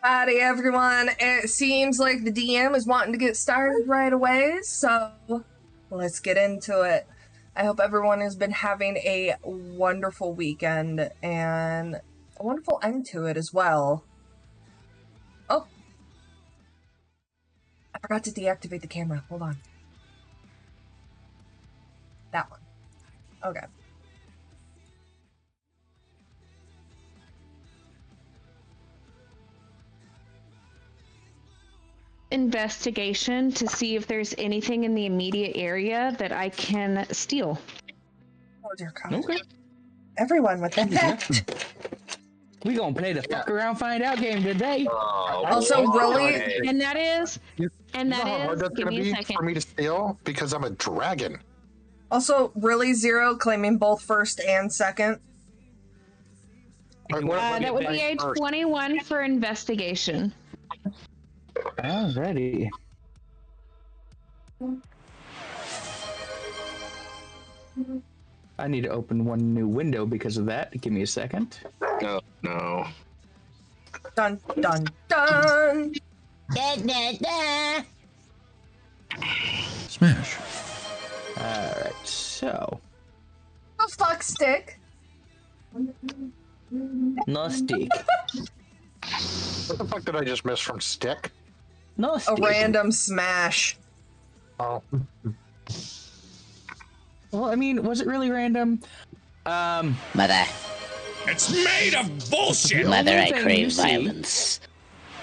Howdy, everyone. It seems like the DM is wanting to get started right away, so let's get into it. I hope everyone has been having a wonderful weekend and a wonderful end to it as well. Oh, I forgot to deactivate the camera. Hold on. That one. Okay. Investigation to see if there's anything in the immediate area that I can steal. Oh dear God. Okay. Everyone with that. We gonna play the fuck around find out game today. Also, really, And that is, You know how hard that's give gonna me a be second. for me to steal because I'm a dragon. also really Zero claiming both first and second. That would be a 21 for investigation. Alrighty. I need to open one new window because of that. Give me a second. No. Dun dun dun. Smash. Alright, so. The fuck stick. No stick. What the fuck did I just miss from stick? No A stick. random smash. Oh, Well, I mean, was it really random? Mother, It's made of bullshit. mother, I thing you crave see violence.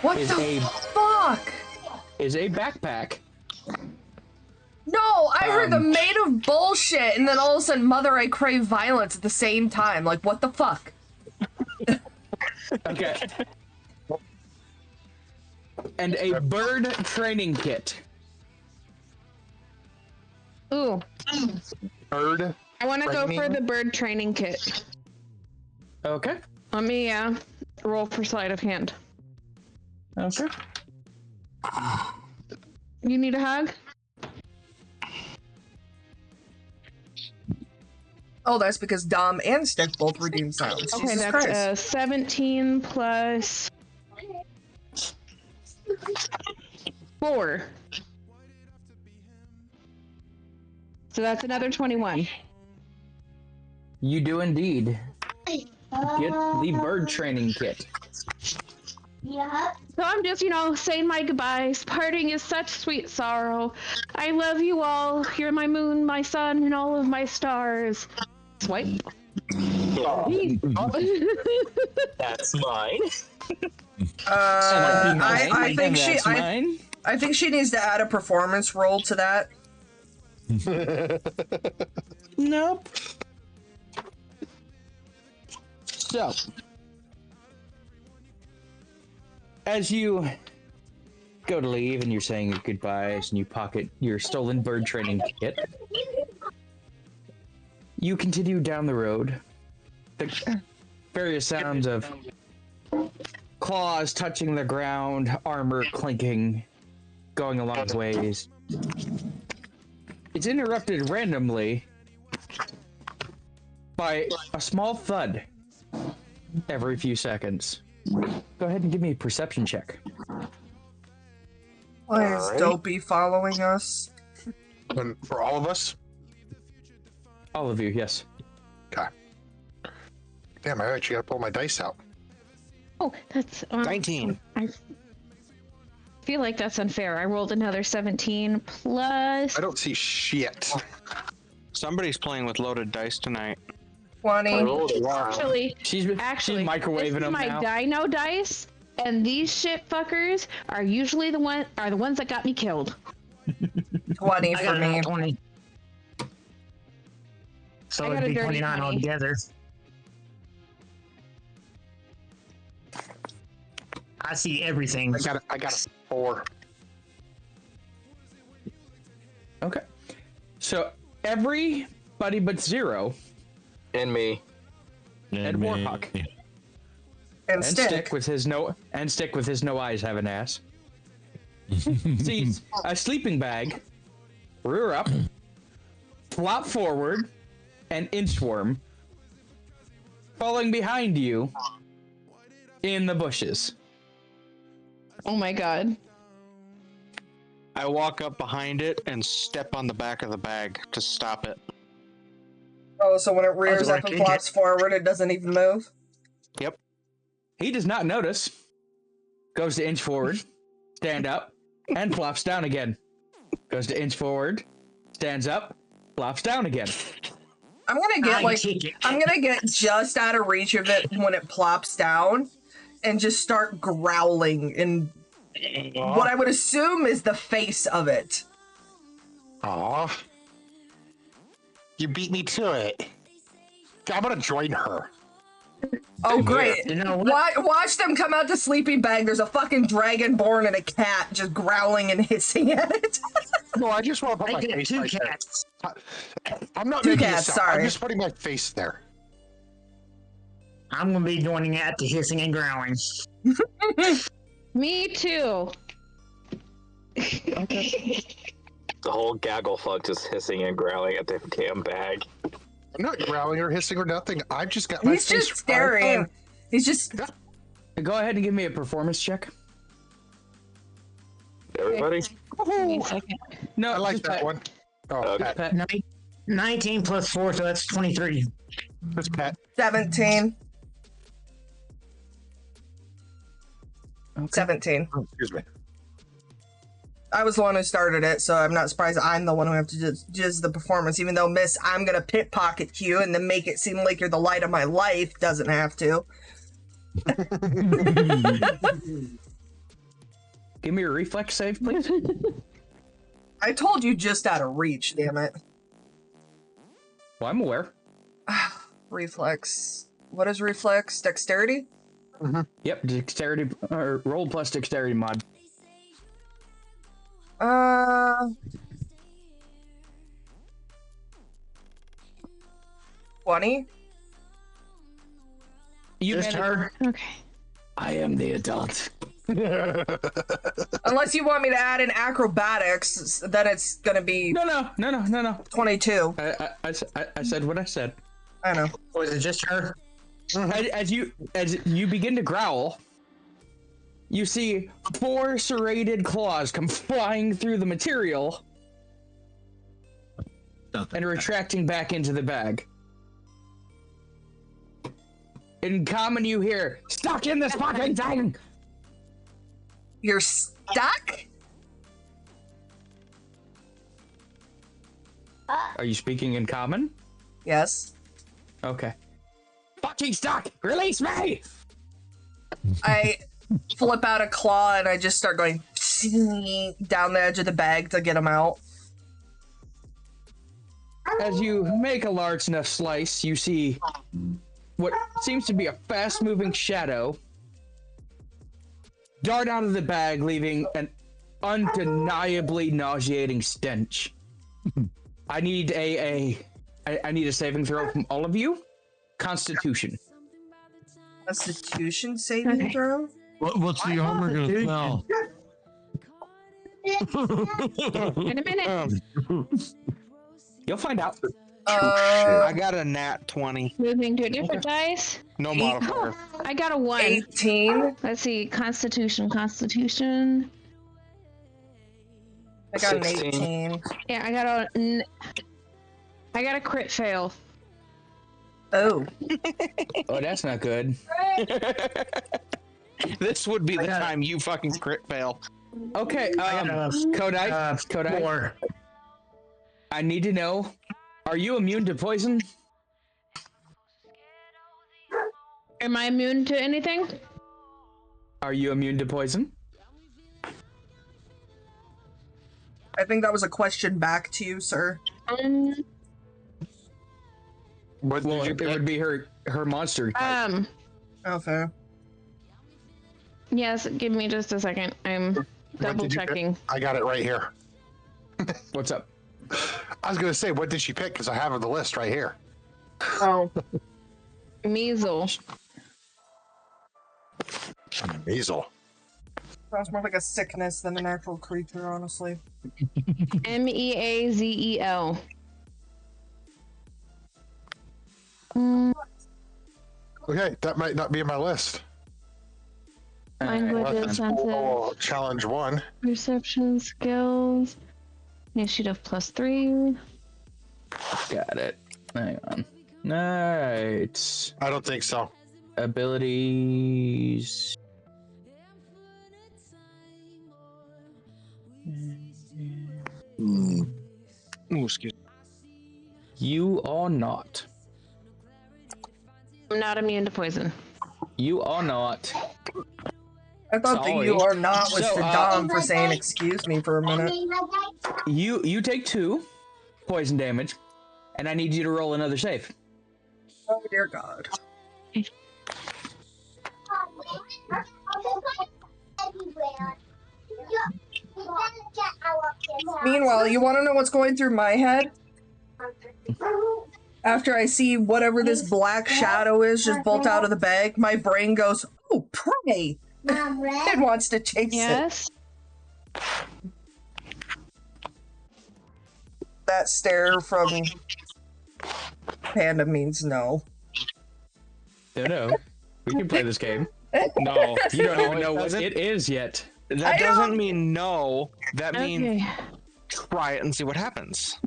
What Is the a- fuck? Is a backpack. No, I heard the made of bullshit, and then all of a sudden, Mother, I crave violence at the same time. Like, what the fuck? Okay. And a bird training kit. Ooh, bird. I want to go for Training? the bird training kit. Okay. Let me roll for sleight of hand. Okay. You need a hug? Oh, that's because Dom and Stick both redeem sounds. Okay, Jesus that's Christ. 17 plus 4. So that's another 21. You do indeed. Get the bird training kit. So I'm just, saying my goodbyes. Parting is such sweet sorrow. I love you all. You're my moon, my sun, and all of my stars. Swipe. That's mine. I think she, That's mine. I think she needs to add a performance roll to that. Nope. So, as you go to leave and you're saying your goodbyes and you pocket your stolen bird training kit, you continue down the road. The various sounds of claws touching the ground, armor clinking, going along the ways. It's interrupted randomly by a small thud every few seconds. Go ahead and give me a perception check. Why is Alright. Dopey following us? And for all of us? All of you, yes. Okay. Damn, I actually gotta pull my dice out. Oh, that's 19. I feel like that's unfair. I rolled another 17 plus. I don't see shit. Somebody's playing with loaded dice tonight. 20. Actually, She's microwaving this is them my now. dino dice, and these shit fuckers are usually the ones that got me killed. 20 for me. 20. So I got it'd a be dirty 29 20. altogether. I see everything. I got a 4. Okay. So everybody but Zero And me. and Warhawk And and Stick. Stick with his no eyes have an ass. Sees a sleeping bag, rear up, flop forward, and inchworm falling behind you in the bushes. Oh my god. I walk up behind it and step on the back of the bag to stop it. Oh, so when it rears gonna up and kick flops forward, it doesn't even move? Yep. He does not notice. Goes to inch forward, stand up, and flops down again. Goes to inch forward, stands up, flops down again. I'm gonna get I'm gonna get just out of reach of it when it plops down and just start growling in what I would assume is the face of it. Aw. You beat me to it. I'm gonna join her. Oh, great. You know what? Watch them come out the sleeping bag. There's a fucking dragonborn and a cat just growling and hissing at it. No, I just want to put I my get face two right there. cats. I'm not Two making cats, a sound. I'm sorry. just putting my face there. I'm gonna be joining at the hissing and growling. Me too. The whole gaggle fuck just hissing and growling at the damn bag. I'm not growling or hissing or nothing. I've just got my He's face just staring. right He's just... Go ahead and give me a performance check. Everybody? Give me a second. No, I like just that Pat. one. Oh, Okay. Pat. 19 plus 4, so that's 23. That's Pat. 17. Okay. 17. Oh, excuse me. I was the one who started it, so I'm not surprised I'm the one who have to jizz the performance, even though Miss I'm gonna pickpocket you and then make it seem like you're the light of my life doesn't have to. Give me a reflex save, please. I told you just out of reach, damn it. Well, I'm aware. Reflex. What is reflex? Dexterity? Yep, dexterity, or roll plus dexterity mod. 20? You Just her. Okay. I am the adult. Unless you want me to add in acrobatics, then it's gonna be No. 22. I said what I said. I know. Was it just her? As you begin to growl, you see 4 serrated claws come flying through the material and retracting back into the bag. In common, you hear, "Stuck in this fucking thing!" You're stuck? Are you speaking in common? Yes. Okay. Fucking stuck! Release me! I flip out a claw and I just start going down the edge of the bag to get him out. As you make a large enough slice, you see what seems to be a fast-moving shadow dart out of the bag, leaving an undeniably nauseating stench. I need a saving throw from all of you. Constitution. Constitution saving throw? What's the armor gonna smell? In a minute. You'll find out. I got a nat 20. Moving to a different dice. No modifier. I got a 1. 18. Let's see. Constitution. I got an 16. 18. Yeah, I got a crit fail. Oh. Oh, that's not good. This would be the got- time you fucking crit fail. Okay, I got a Kodai, 4. I need to know, are you immune to poison? Am I immune to anything? Are you immune to poison? I think that was a question back to you, sir. What Well, did you it pick? would be her monster type. Oh, fair. Yes, give me just a second. I'm double did you pick? checking. I got it right here. What's up? I was gonna say, what did she pick? Because I have the list right here. Oh. Measles. Measle. Sounds more like a sickness than an actual creature, honestly. Meazel. Okay, that might not be in my list. Languages, senses, Oh, challenge 1. perception, skills, initiative +3. Got it. Hang on. Alright. I don't think so. Abilities. Ooh, excuse me. You are not. I'm not immune to poison. You are not. I thought that Sorry. you are not was So, to Dom for saying excuse me for a minute. You take 2 poison damage, and I need you to roll another save. Oh dear God. Meanwhile, you want to know what's going through my head? After I see whatever this black shadow is just bolt out of the bag, my brain goes, "Oh, prey!" It wants to chase it. Yes. That stare from Panda means no. No. We can play this game. No, You don't even it know what doesn't. it is yet. That I doesn't mean no. That means Okay. try it and see what happens.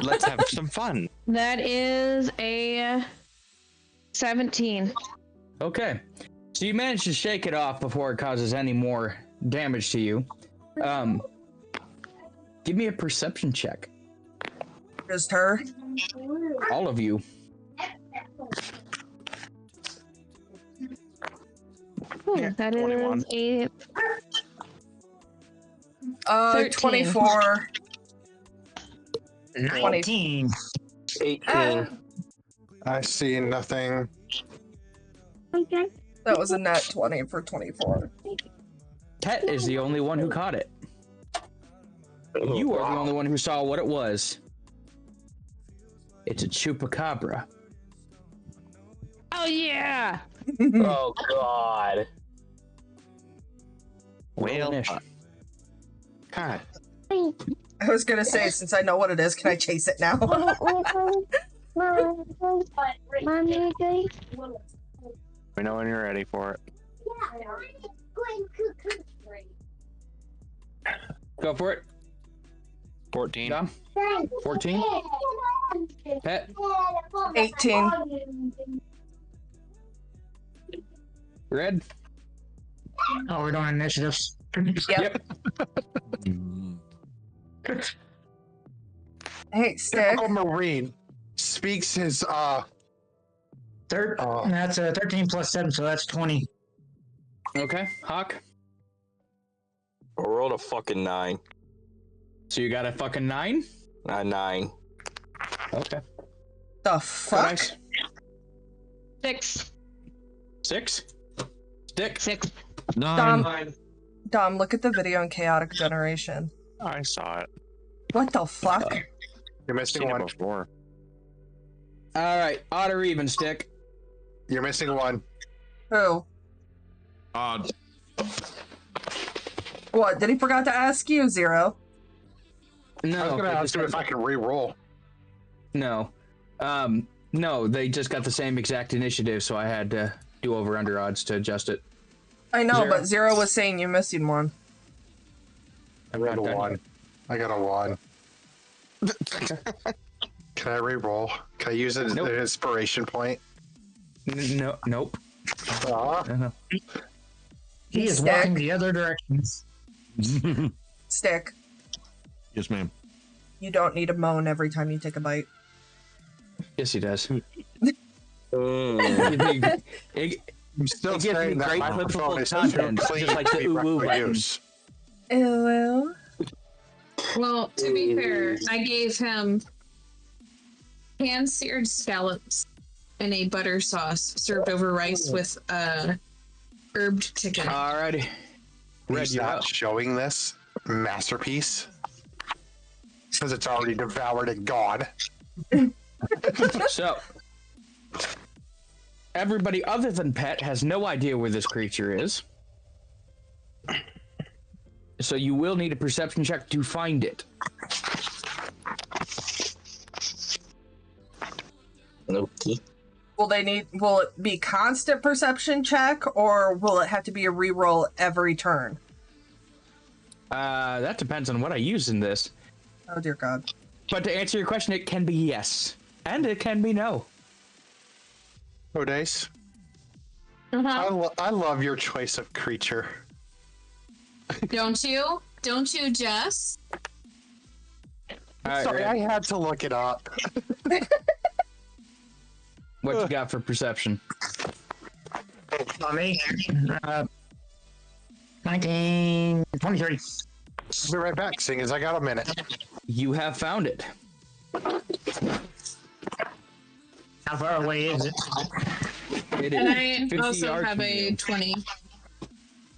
Let's have some fun. That is a 17. Okay. So you managed to shake it off before it causes any more damage to you. Give me a perception check. Just her. All of you. Yeah, That 21. is a 13. 24. 19. 18. I see nothing. That was a net 20 for 24. Pet is the only one who caught it. You are the only one who saw what it was. It's a chupacabra. Oh yeah! Oh God. Well, Initiative. God. I was gonna say, since I know what it is, can I chase it now? We know when you're ready for it. Go for it. 14. Dom. 14. Pet. 18. Red. Oh, we're doing initiatives. Yep. Hey, Stick. Marine speaks his That's 13 plus 7, so that's 20. Okay. Hawk. I rolled a fucking 9. So you got a fucking 9? A 9. Okay. The fuck? Nice. 6. 6. Stick. 6. 9. Dom, look at the video in Chaotic Generation. I saw it. What the fuck? You're I've missing seen it one. before. All right. Odd or even, Stick. You're missing one. Who? Odd. What? Did he forgot to ask you, Zero? No. I was gonna they ask just him got- if I can re-roll. No. No, they just got the same exact initiative, so I had to do over-under odds to adjust it. I know, Zero. but Zero was saying you're missing one. I got a not done 1. I got a 1. Can I re-roll? Can I use it as Nope. an inspiration point? No, nope. Ah, He is Stick. walking the other directions. Stick. Yes, ma'am. You don't need to moan every time you take a bite. Yes, he does. Mm. I'm still It gives me saying that great microphone clippable is too content, clean just like to the be ooh-woo for button. use. Well. Well, to be fair, I gave him pan-seared scallops and a butter sauce served over rice with herbed chicken. Alrighty. Red, He's you're not up. showing this masterpiece because it's already devoured and gone. So, everybody other than Pet has no idea where this creature is. So you will need a perception check to find it. Okay. Will it be constant perception check, or will it have to be a reroll every turn? That depends on what I use in this. Oh dear God. But to answer your question, it can be yes. And it can be no. Oh, Dice. Uh-huh. I love your choice of creature. Don't you? Don't you, Jess? All Sorry, right, I had to look it up. what you got for perception? On me. 1923. I'll be right back, seeing as I got a minute. You have found it. How far away is it? It And is I 50 also yards have from a you. 20.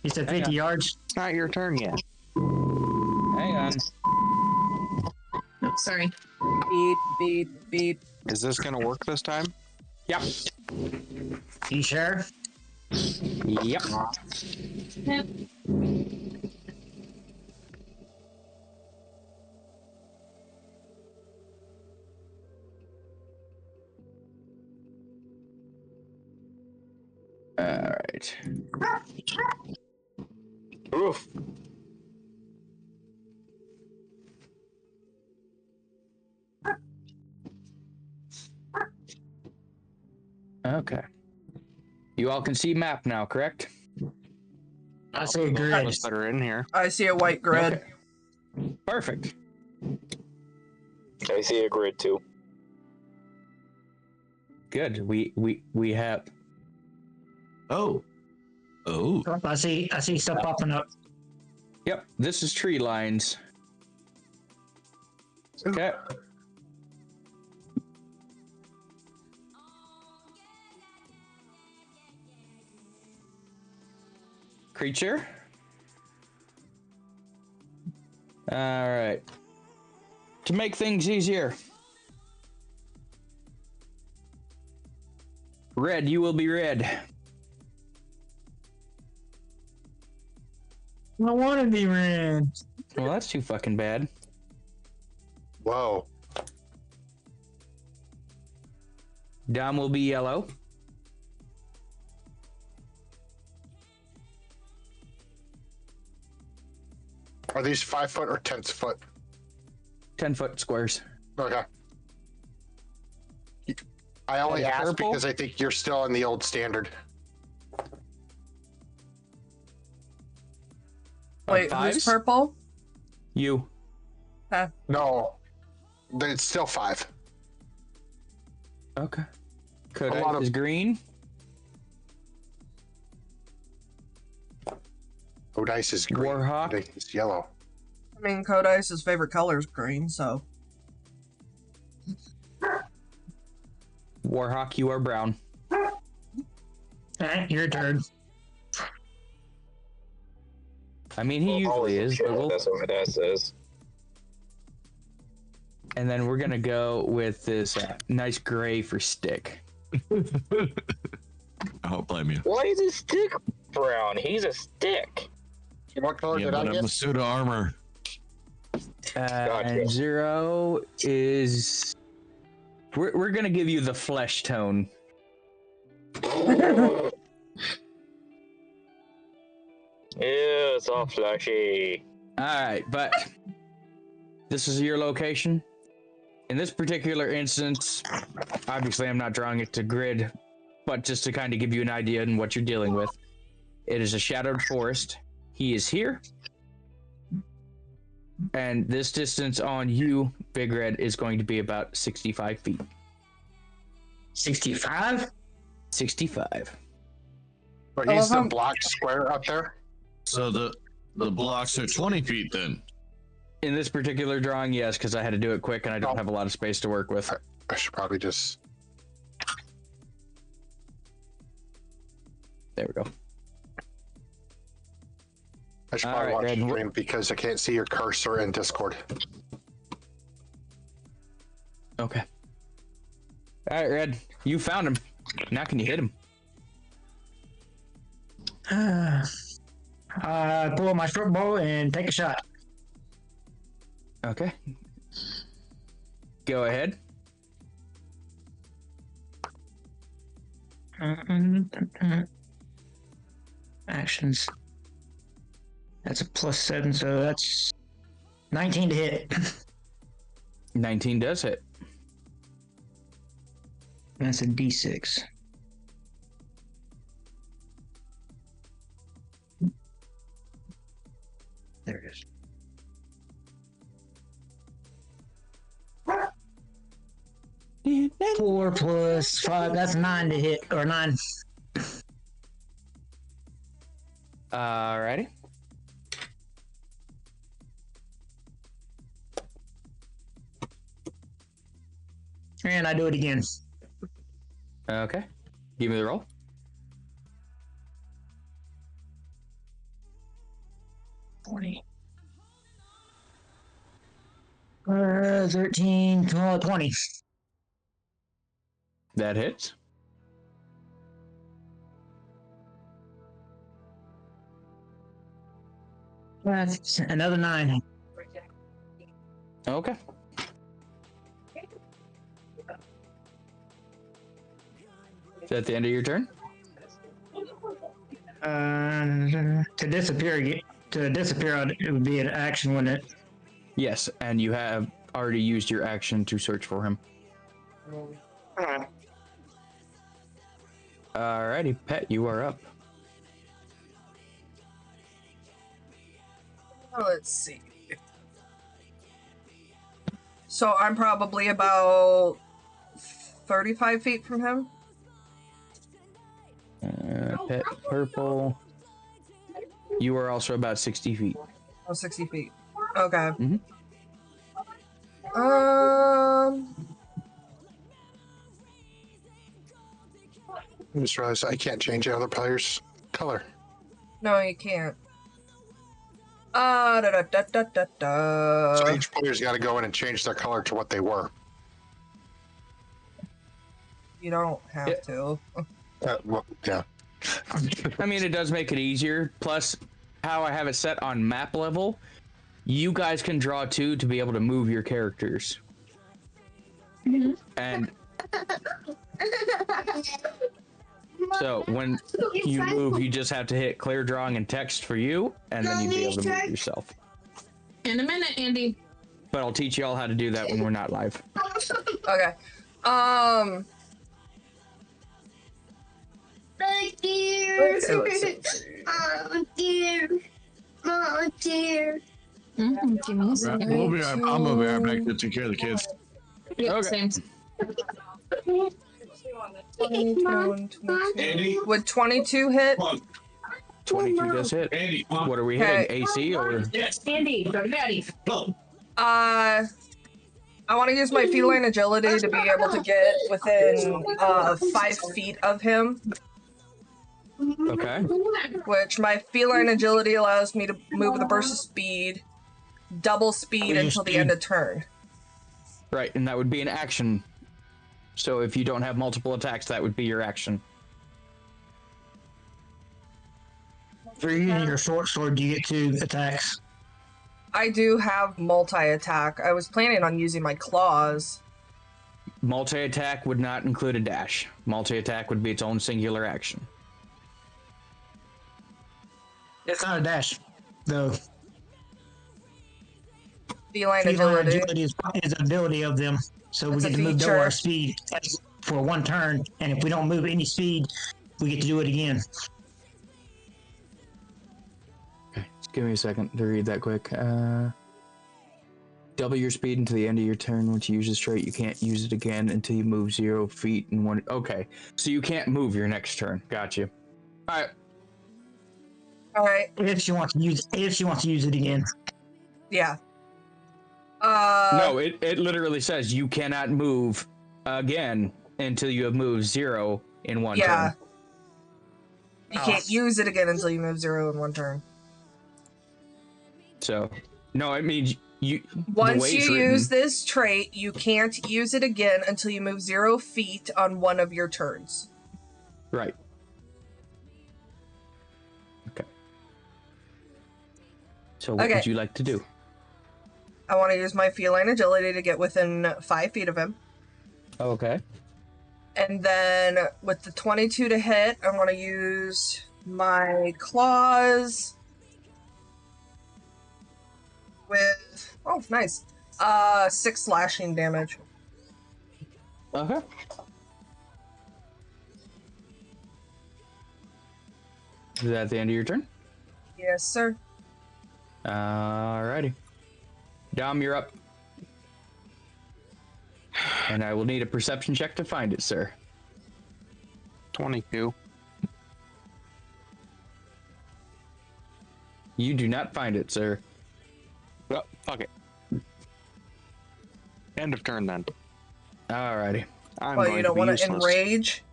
You said Hang 50 on. yards. It's not your turn yet. Hang on. Oh, sorry. Beep, beep, beep. Is this gonna work this time? Yep. You sure? Yep. Yep. All right. Oof. Okay. You all can see map now, correct? I say Those of grid. us that are in here. I see a white grid. Okay. Perfect. I see a grid too. Good. We have. Oh. Oh. I see stuff popping up. Yep. This is tree lines. Okay. Creature. All right. To make things easier. Red, you will be red. I want to be red. Well, that's too fucking bad. Whoa. Dom will be yellow. Are these 5 foot or 10 foot? 10-foot squares. Okay. I only And asked purple? because I think you're still in the old standard. Wait, Fives? who's purple? You. No, it's still 5. Okay. A lot Kodak of- is green. Oh, dice is green. Warhawk. Dice is yellow. I mean, Codice's favorite color is green, so. Warhawk, you are brown. Alright, your turn. I mean, he usually is, but we'll... That's what that says. And then we're gonna go with this nice gray for stick. I don't blame you. Why is his stick brown? He's a stick. What color Yeah, did I but I'm a get? suit of armor. Gotcha. And 0 is... We're gonna give you the flesh tone. Ew, it's all fleshy. Alright, but... This is your location. In this particular instance, obviously I'm not drawing it to grid, but just to kind of give you an idea on what you're dealing with. It is a shadowed forest. He is here. And this distance on you, Big Red, is going to be about 65 feet. 65? 65. But he's the how- block square up there. So the blocks are 20 feet then. In this particular drawing, yes, because I had to do it quick and I don't Oh. have a lot of space to work with. I should probably just. There we go. I should All probably right, watch Red, the stream because I can't see your cursor in Discord. Okay. All right, Red, you found him. Now can you hit him? Pull out my short bow and take a shot. Okay. Go ahead. Actions. That's a +7, so that's 19 to hit. 19 does hit. That's a D6. There it is. Four plus 5, that's 9 to hit, or 9. Alrighty. And I do it again. Okay. Give me the roll. $20. 13, 12, 20. That hits. That's another 9. Okay. Is that the end of your turn? To disappear, it would be an action, wouldn't it? Yes, and you have already used your action to search for him. Alrighty, Pet, you are up. Let's see. So I'm probably about 35 feet from him. Pet purple. You are also about 60 feet. Oh, 60 feet. Okay. Mm-hmm. I just realized I can't change the other player's color. No, you can't. Da da da da da da. So each player's got to go in and change their color to what they were. You don't have to. Well, yeah. I mean, it does make it easier. Plus, how I have it set on map level, you guys can draw two to be able to move your characters. And so when you move, you just have to hit clear drawing and text for you, and then you'd be able to move yourself. In a minute, Andy. But I'll teach you all how to do that when we're not live. Okay. Oh dear. Let's see. Oh dear. Oh dear. Give me a second. We'll be right, I'm gonna be right back to take care of the kids. Yeah, Okay. same. 22. Would 22 hit? 22 does hit. What are we hitting? AC or? Andy, go to daddy. I want to use my feline agility to be able to get within 5 feet of him. Okay. Which my feline agility allows me to move with a burst of speed, double speed until the end of turn. Right, and that would be an action. So if you don't have multiple attacks, that would be your action. If you're using your short sword, you get 2 attacks. I do have multi-attack. I was planning on using my claws. Multi-attack would not include a dash. Multi-attack would be its own singular action. It's not a dash, though. Feline Feline agility. agility is an ability of them, so we It's a get to move double feature. our speed for 1 turn, and if we don't move any speed, we get to do it again. Okay, just give me a second to read that quick. Double your speed until the end of your turn. Once you use this trait, you can't use it again until you move 0 feet in 1. Okay, so you can't move your next turn. Got you. All right. All right. If she wants to use it again. Yeah. No, it literally says you cannot move again until you have moved 0 in 1 Yeah. turn. You can't use it again until you move 0 in 1 turn. So, no, it means you. Once you use this trait, you can't use it again until you move 0 feet on 1 of your turns. Right. Okay. So what Okay. would you like to do? I want to use my feline agility to get within 5 feet of him. Okay. And then with the 22 to hit, I want to use my claws with, oh, nice, 6 slashing damage. Okay. Is that the end of your turn? Yes, sir. Alrighty. Dom, you're up. And I will need a perception check to find it, sir. 22. You do not find it, sir. Oh, fuck it. End of turn then. Alrighty. Well, you don't want to enrage?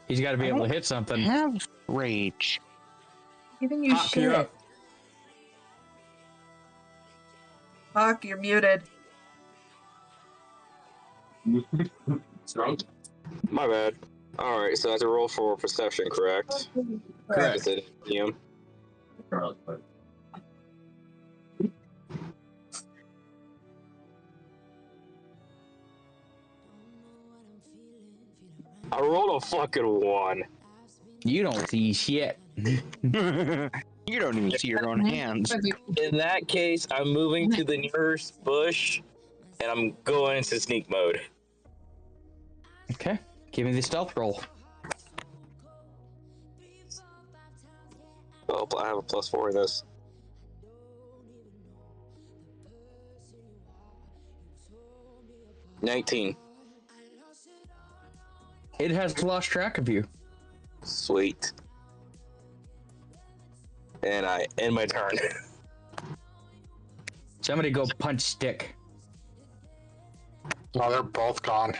He's got to be able to hit something. Have rage. Giving you Hawk, you're shit. up. Hawk, you're muted. My bad. Alright, so that's a roll for perception, correct? Correct. Is it medium? I rolled a fucking 1. You don't see shit. You don't even see your own hands. In that case, I'm moving to the nearest bush, and I'm going into sneak mode. Okay. Give me the stealth roll. Well, I have a +4 in this. $19. It has lost track of you. Sweet. And I end my turn. Somebody go punch Stick. Oh, they're both gone.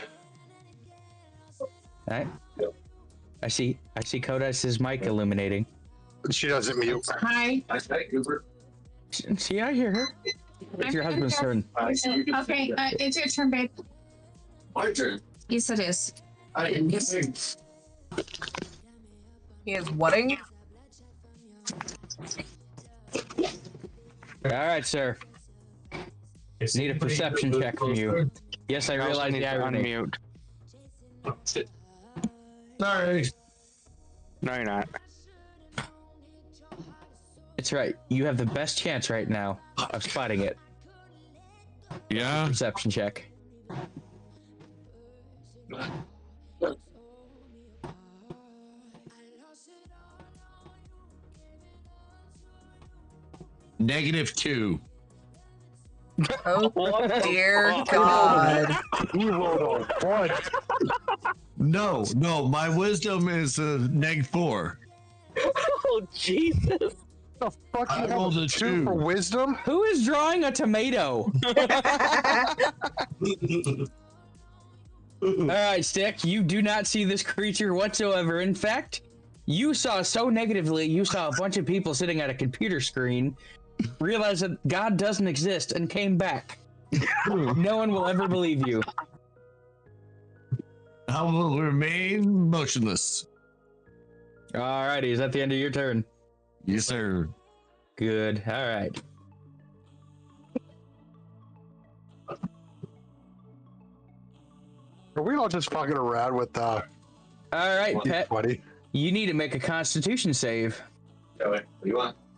Alright. I see Kodas's mic illuminating. She doesn't mute. Hi. See, I hear her. It's your husband's turn. Okay, it's your turn, babe. My turn. Yes, it is. He is whatting? Alright, sir. Need a perception check from you. Yes, I realize the irony. Unmute. Alright. No, you're not. It's right. You have the best chance right now of spotting it. Yeah. Perception check. -2. Oh, dear God. You rolled a 1. No, my wisdom is -4. Oh, Jesus. The fuck I you have rolled a a 2 for 2. wisdom? Who is drawing a tomato? Alright, Stick, you do not see this creature whatsoever. In fact, you saw so negatively, you saw a bunch of people sitting at a computer screen, realized that God doesn't exist, and came back. No one will ever believe you. I will remain motionless. Alrighty, is that the end of your turn? Yes, sir. Good, alright. Are we all just fucking around with Alright, Pet, buddy? you need to make a constitution save.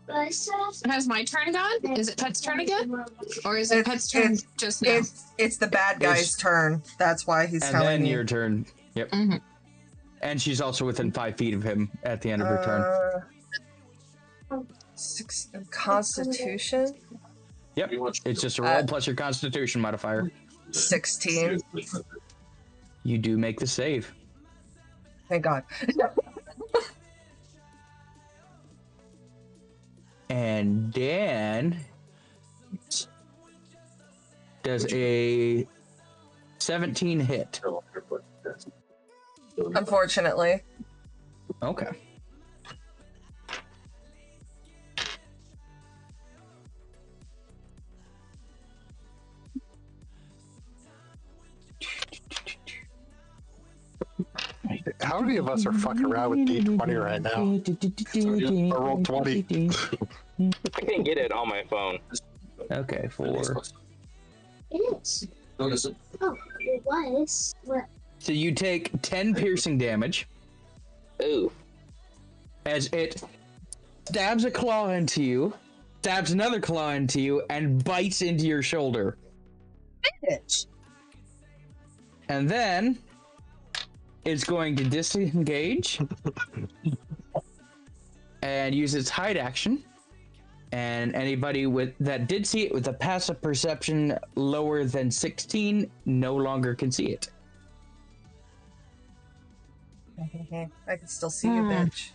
Has my turn gone? Is it Pet's turn again? Or is it Pet's turn just now? It's the bad guy's turn. That's why he's And telling then you. your turn. Yep. Mhm. And she's also within 5 feet of him at the end of her turn. 6 Constitution? Yep. It's just a roll plus your constitution modifier. 16. You do make the save. Thank God. And Dan does a 17 hit. Unfortunately. Okay. How many of us are fucking around with D20 right now? I rolled 20. I can't get it on my phone. Okay, 4. It is. Oh, it was. What? So you take 10 piercing damage. Ooh. As it stabs a claw into you, stabs another claw into you, and bites into your shoulder. Bitch. And then it's going to disengage and use its hide action. And anybody that did see it with a passive perception lower than 16 no longer can see it. I can still see you, bitch.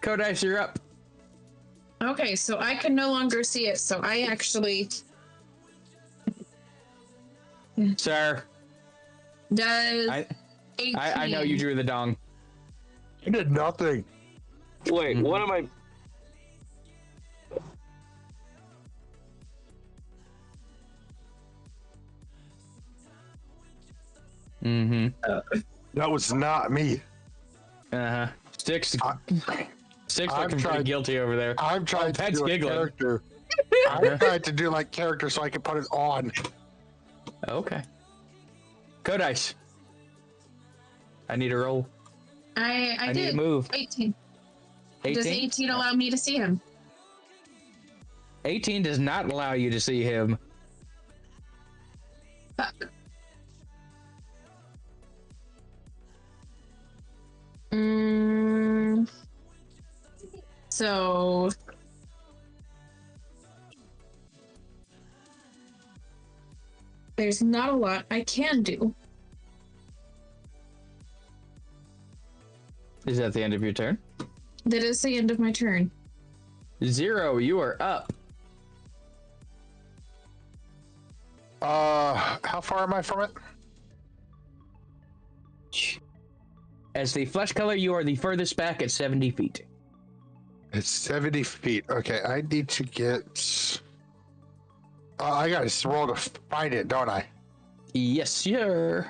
Kodice, you're up. Okay, so I can no longer see it, so I actually Sir. does I 18. I know you drew the dong. You did nothing. Wait, what am I? That was not me. Uh-huh. Sticks I'm looking pretty guilty over there. I'm trying to Pet's do a giggling. character. I'm trying to do like character so I can put it on. Okay. Kodice. I need a roll. I need did. to move. 18. 18? Does 18 allow me to see him? 18 does not allow you to see him. Fuck. So there's not a lot I can do. Is that the end of your turn? That is the end of my turn. 0, you are up. How far am I from it? As the flesh color, you are the furthest back at 70 feet. It's 70 feet. Okay, I need to get. I gotta roll to find it, don't I? Yes, sir.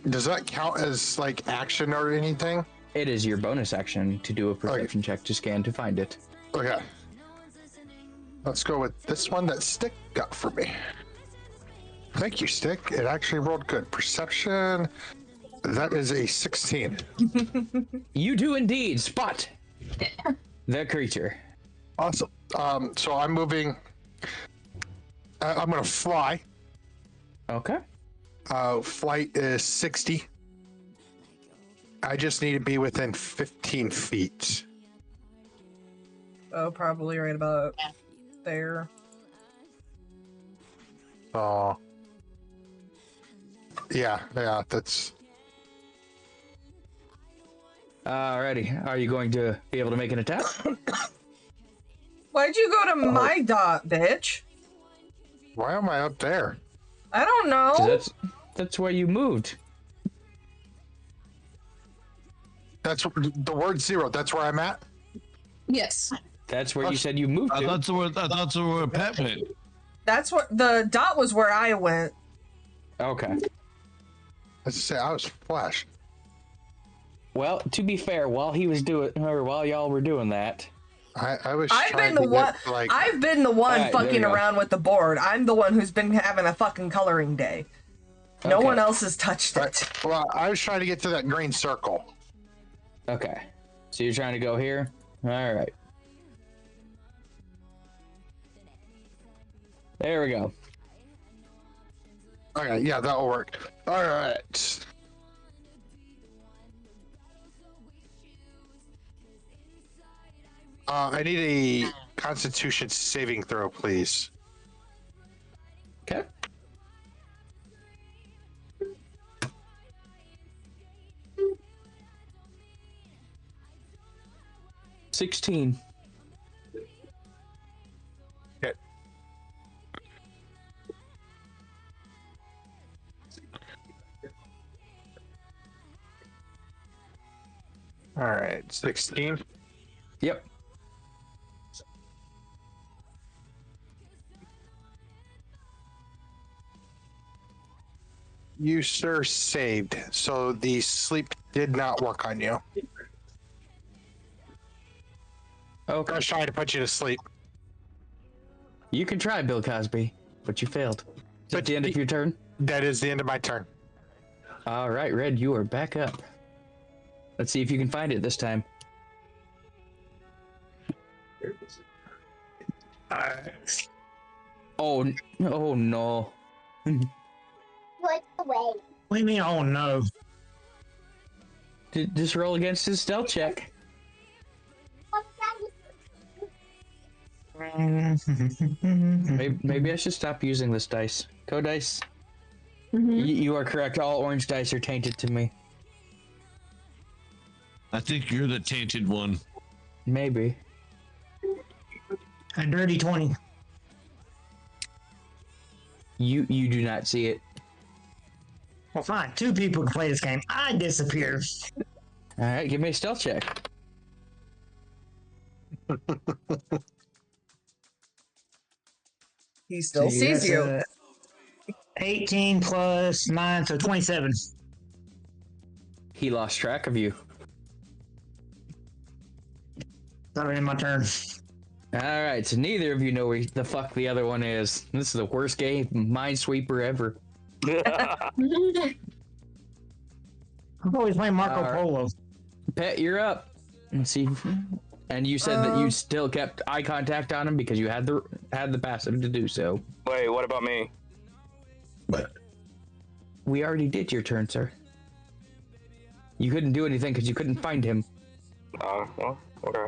Does that count as like action or anything? It is your bonus action to do a perception check to scan to find it. Okay. Let's go with this one that Stick got for me. Thank you, Stick. It actually rolled good. Perception. That is a 16. You do indeed spot the creature. Awesome. So I'm moving. I'm gonna fly. Okay. Flight is 60. I just need to be within 15 feet. Oh, probably right about there. Oh. Yeah, that's. Alrighty. Are you going to be able to make an attack? Why'd you go to my dot, bitch? Why am I up there? I don't know. That's where you moved. That's the word 0. That's where I'm at. Yes. That's where you said you moved to. That's where Pet went. That's what the dot was where I went. Okay. As I say, I was flash. Well, to be fair, while y'all were doing that, I was. I've been the one. I've been the one Alright, there fucking we go. around with the board. I'm the one who's been having a fucking coloring day. No Okay. one else has touched it. Well, I was trying to get to that green circle. Okay. So you're trying to go here? Alright. There we go. Okay, yeah, that'll work. All right. I need a Constitution saving throw, please. Okay. $16. Okay. All right, 16. Yep. You, sir, saved, so the sleep did not work on you. Okay. I was trying to put you to sleep. You can try, Bill Cosby, but you failed. Is that the end of your turn? That is the end of my turn. All right, Red, you are back up. Let's see if you can find it this time. Oh no. What do you mean, oh no? Just roll against his stealth check. Maybe I should stop using this dice. Co-dice. You are correct. All orange dice are tainted to me. I think you're the tainted one. Maybe. A dirty 20. You do not see it. Well, fine. 2 people can play this game. I disappear. All right, give me a stealth check. He still sees you. 18 plus 9, so 27. He lost track of you. That was in my turn. All right, so neither of you know where the fuck the other one is. This is the worst game Minesweeper ever. I'm always playing Marco Polo. Pet, you're up. Let's see. And you said that you still kept eye contact on him because you had the passive to do so. Wait, what about me? But we already did your turn, sir. You couldn't do anything because you couldn't find him. Well, okay.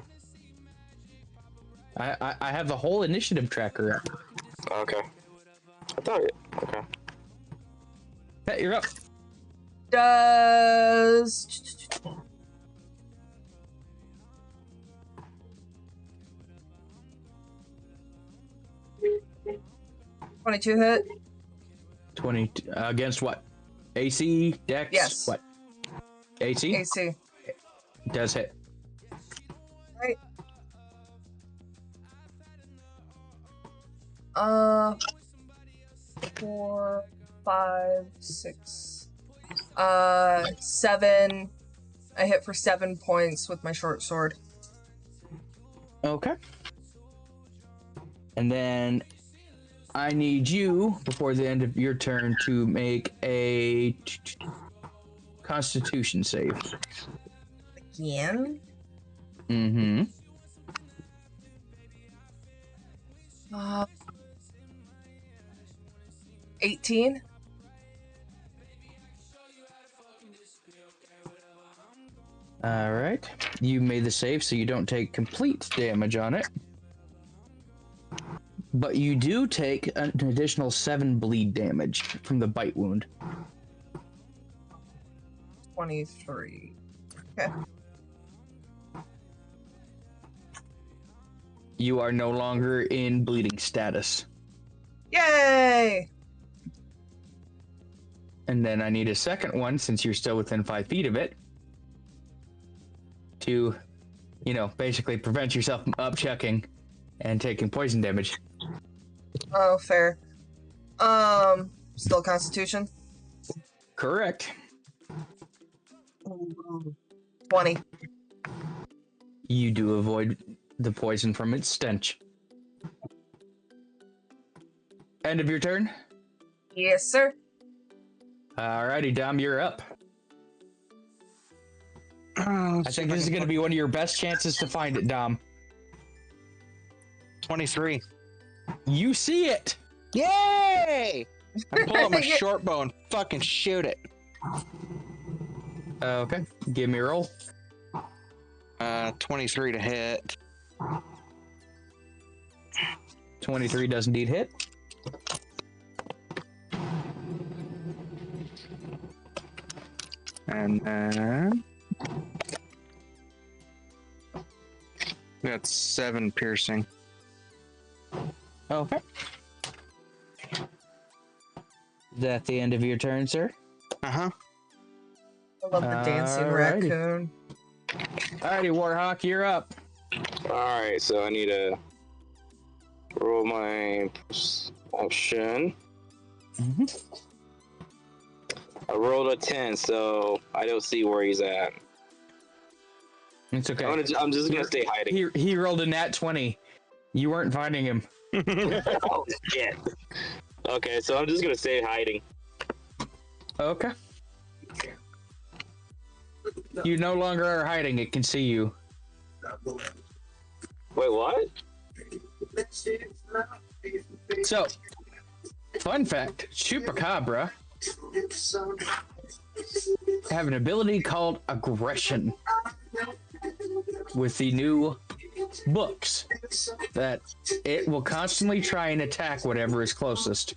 I have the whole initiative tracker up. Okay. I thought it. Okay. Pet, you're up. Does 22 hit? 20 against what? AC, Dex? Yes. What? AC? AC. Does hit. Right. 4, 5, 6, 7. I hit for 7 points with my short sword. Okay. And then I need you, before the end of your turn, to make a Constitution save. Again? Mm-hmm. 18? All right. You made the save, so you don't take complete damage on it. But you do take an additional 7 bleed damage from the bite wound. 23. Okay. You are no longer in bleeding status. Yay! And then I need a second one, since you're still within 5 feet of it, to, basically prevent yourself from upchucking and taking poison damage. Oh, fair. Still Constitution? Correct. 20. You do avoid the poison from its stench. End of your turn? Yes, sir. Alrighty, Dom, you're up. I think this is going to be one of your best chances to find it, Dom. 23. You see it! Yay! I pull out my short bow and fucking shoot it. Okay, give me a roll. 23 to hit. 23 does indeed hit. And then that's 7 piercing. Okay. Is that the end of your turn, sir? Uh-huh. I love the dancing Alrighty. raccoon. Alrighty, Warhawk, you're up. Alright, so I need to roll my perception. Mm-hmm. I rolled a 10, so I don't see where he's at. It's okay. I'm just gonna stay hiding. He rolled a nat 20. You weren't finding him. Oh, shit. Okay, so I'm just gonna stay hiding. Okay. You no longer are hiding. It can see you. Wait, what? So, fun fact, Chupacabra have an ability called aggression with the new books that it will constantly try and attack whatever is closest.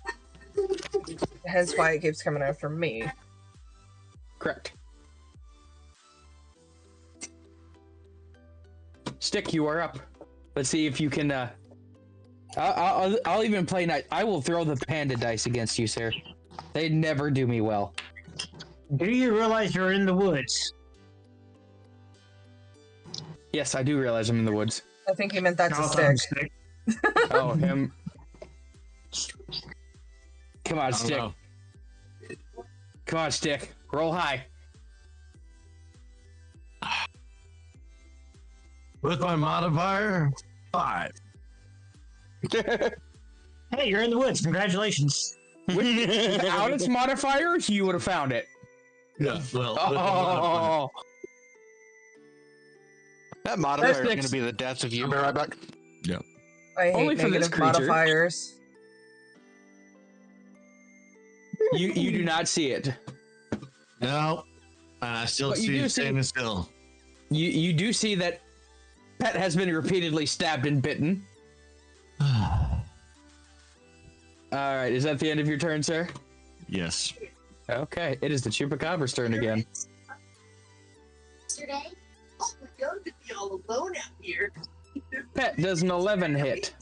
Hence why it keeps coming after me. Correct. Stick, you are up. Let's see if you can. I'll even play night. I will throw the panda dice against you, sir. They never do me well. Do you realize you're in the woods? Yes, I do realize I'm in the woods. I think you meant that to Stick. Oh, him. Come on, Stick. know. Come on, Stick. Roll high. With my modifier, 5. Hey, you're in the woods. Congratulations. Without its modifier, you would have found it. Yeah, well. Oh, That modifier is That's going to be the death of you. I'll be right back. I hate Only for this negative creature. modifiers. you do not see it. No. And I still But you see do it see- standing still. You do see that Pet has been repeatedly stabbed and bitten. All right, is that the end of your turn, sir? Yes. Okay, it is the Chupacabra's turn again. Yesterday, we're going to be all alone out here. Pet does an 11 hit.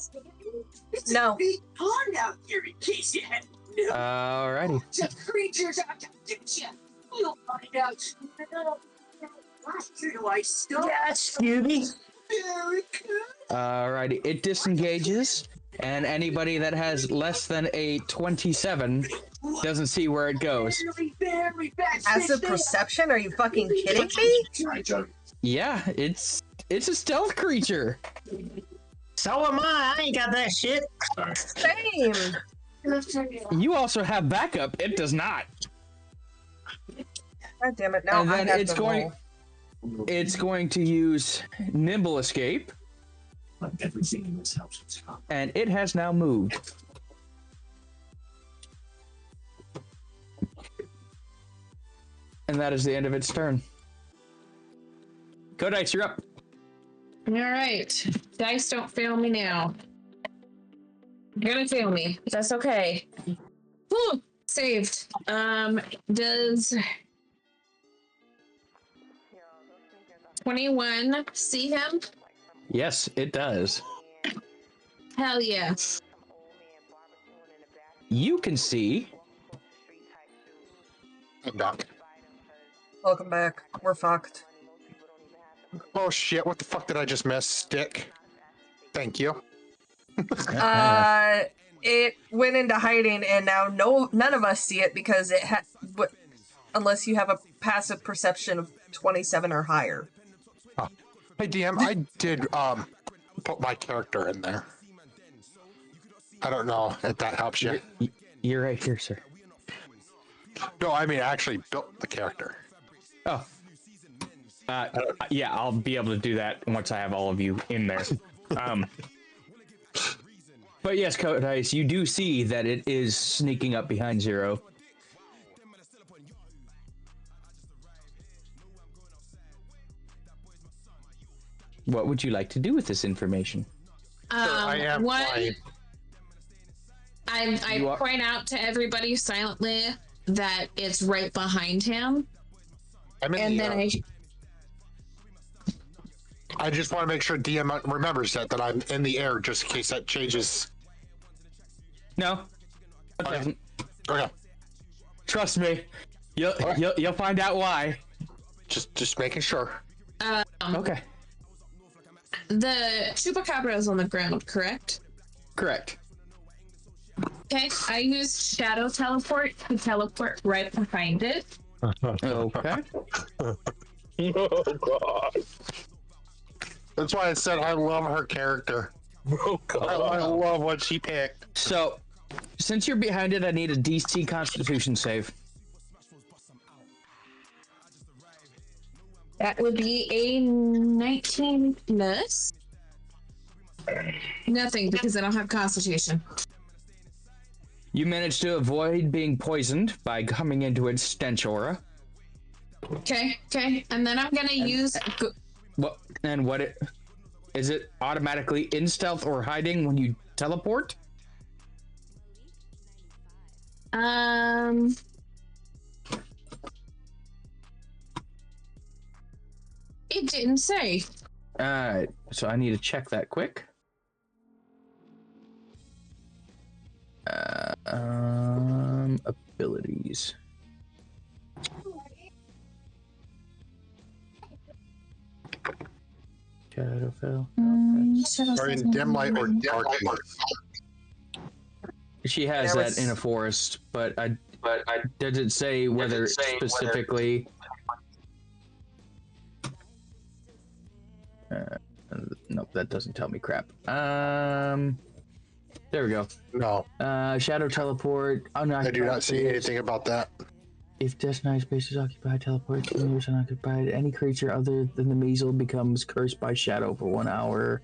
No. Big pond out here, in case you hadn't known. Alrighty. The creatures out to get you. We'll find out soon enough. Where do I start? Yeah, Scooby. Very good. Alrighty, it disengages, and anybody that has less than a 27 doesn't see where it goes. Very, very bad. Passive perception? Are you fucking kidding me? Yeah, it's a stealth creature. So am I. I ain't got that shit. Same. You also have backup. It does not. God damn it! Now And I then have it's to going. roll. It's going to use Nimble Escape, Everything in this house is gone. and it has now moved. And that is the end of its turn. Kodites, you're up. All right. Dice don't fail me now. You're gonna fail me. That's okay. Whew, saved. Does 21 see him? Yes, it does. Hell yeah. You can see. I'm back. Welcome back. We're fucked. Oh shit, what the fuck did I just miss? Stick. Thank you. It went into hiding, and now none of us see it because it had. Unless you have a passive perception of 27 or higher. Oh. Hey DM, I did put my character in there. I don't know if that helps you. You're right here, sir. No, I mean I actually built the character. Oh. Yeah, I'll be able to do that once I have all of you in there. But yes, Kodites, you do see that it is sneaking up behind Zero. What would you like to do with this information? I am one, flying. I point out to everybody silently that it's right behind him. I'm in And the then I just want to make sure DM remembers that I'm in the air just in case that changes. No, it doesn't. Okay. Trust me, you'll find out why. Just making sure. Okay. The chupacabra is on the ground, correct? Correct. Okay, I used shadow teleport to teleport right behind it. Okay. Oh god. That's why I said I love her character. Oh god. I love what she picked. So, since you're behind it, I need a DC Constitution save. That would be a 19 plus. Nothing, because I don't have Constitution. You managed to avoid being poisoned by coming into its stench aura. Okay. And then I'm gonna use... What is it automatically in stealth or hiding when you teleport? It didn't say. Alright, so I need to check that quick. Abilities. Shadowfell. Or in dim light or darkness. She has that in a forest, but I didn't say whether specifically. Nope, that doesn't tell me crap. There we go. No. Shadow teleport. Oh no, I do not see anything about that. If designated space is occupied, teleport to the nearest unoccupied. Any creature other than the measle becomes cursed by shadow for 1 hour.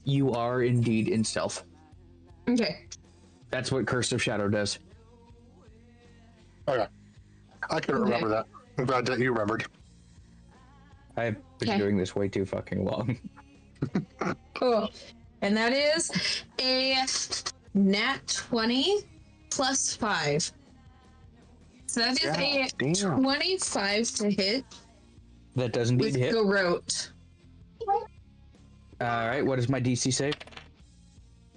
You are indeed in stealth. Okay. That's what Curse of Shadow does. Okay. I couldn't remember that. I'm glad that you remembered. I've been doing this way too fucking long. Cool. And that is a nat 20 plus 5. So that is a 25 to hit. That does indeed with hit. Garrote. Alright, what is my DC save?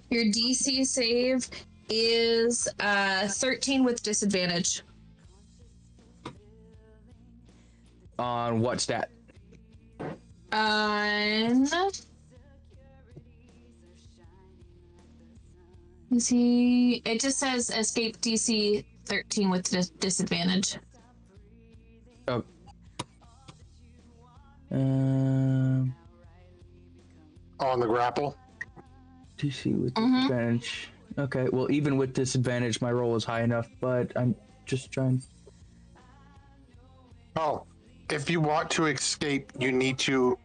Your DC save is 13 with disadvantage. On what stat? On... You see, it just says escape DC 13 with disadvantage. Oh. On the grapple? DC with disadvantage. Okay, well, even with disadvantage, my roll is high enough, but I'm just trying. Oh, if you want to escape, you need to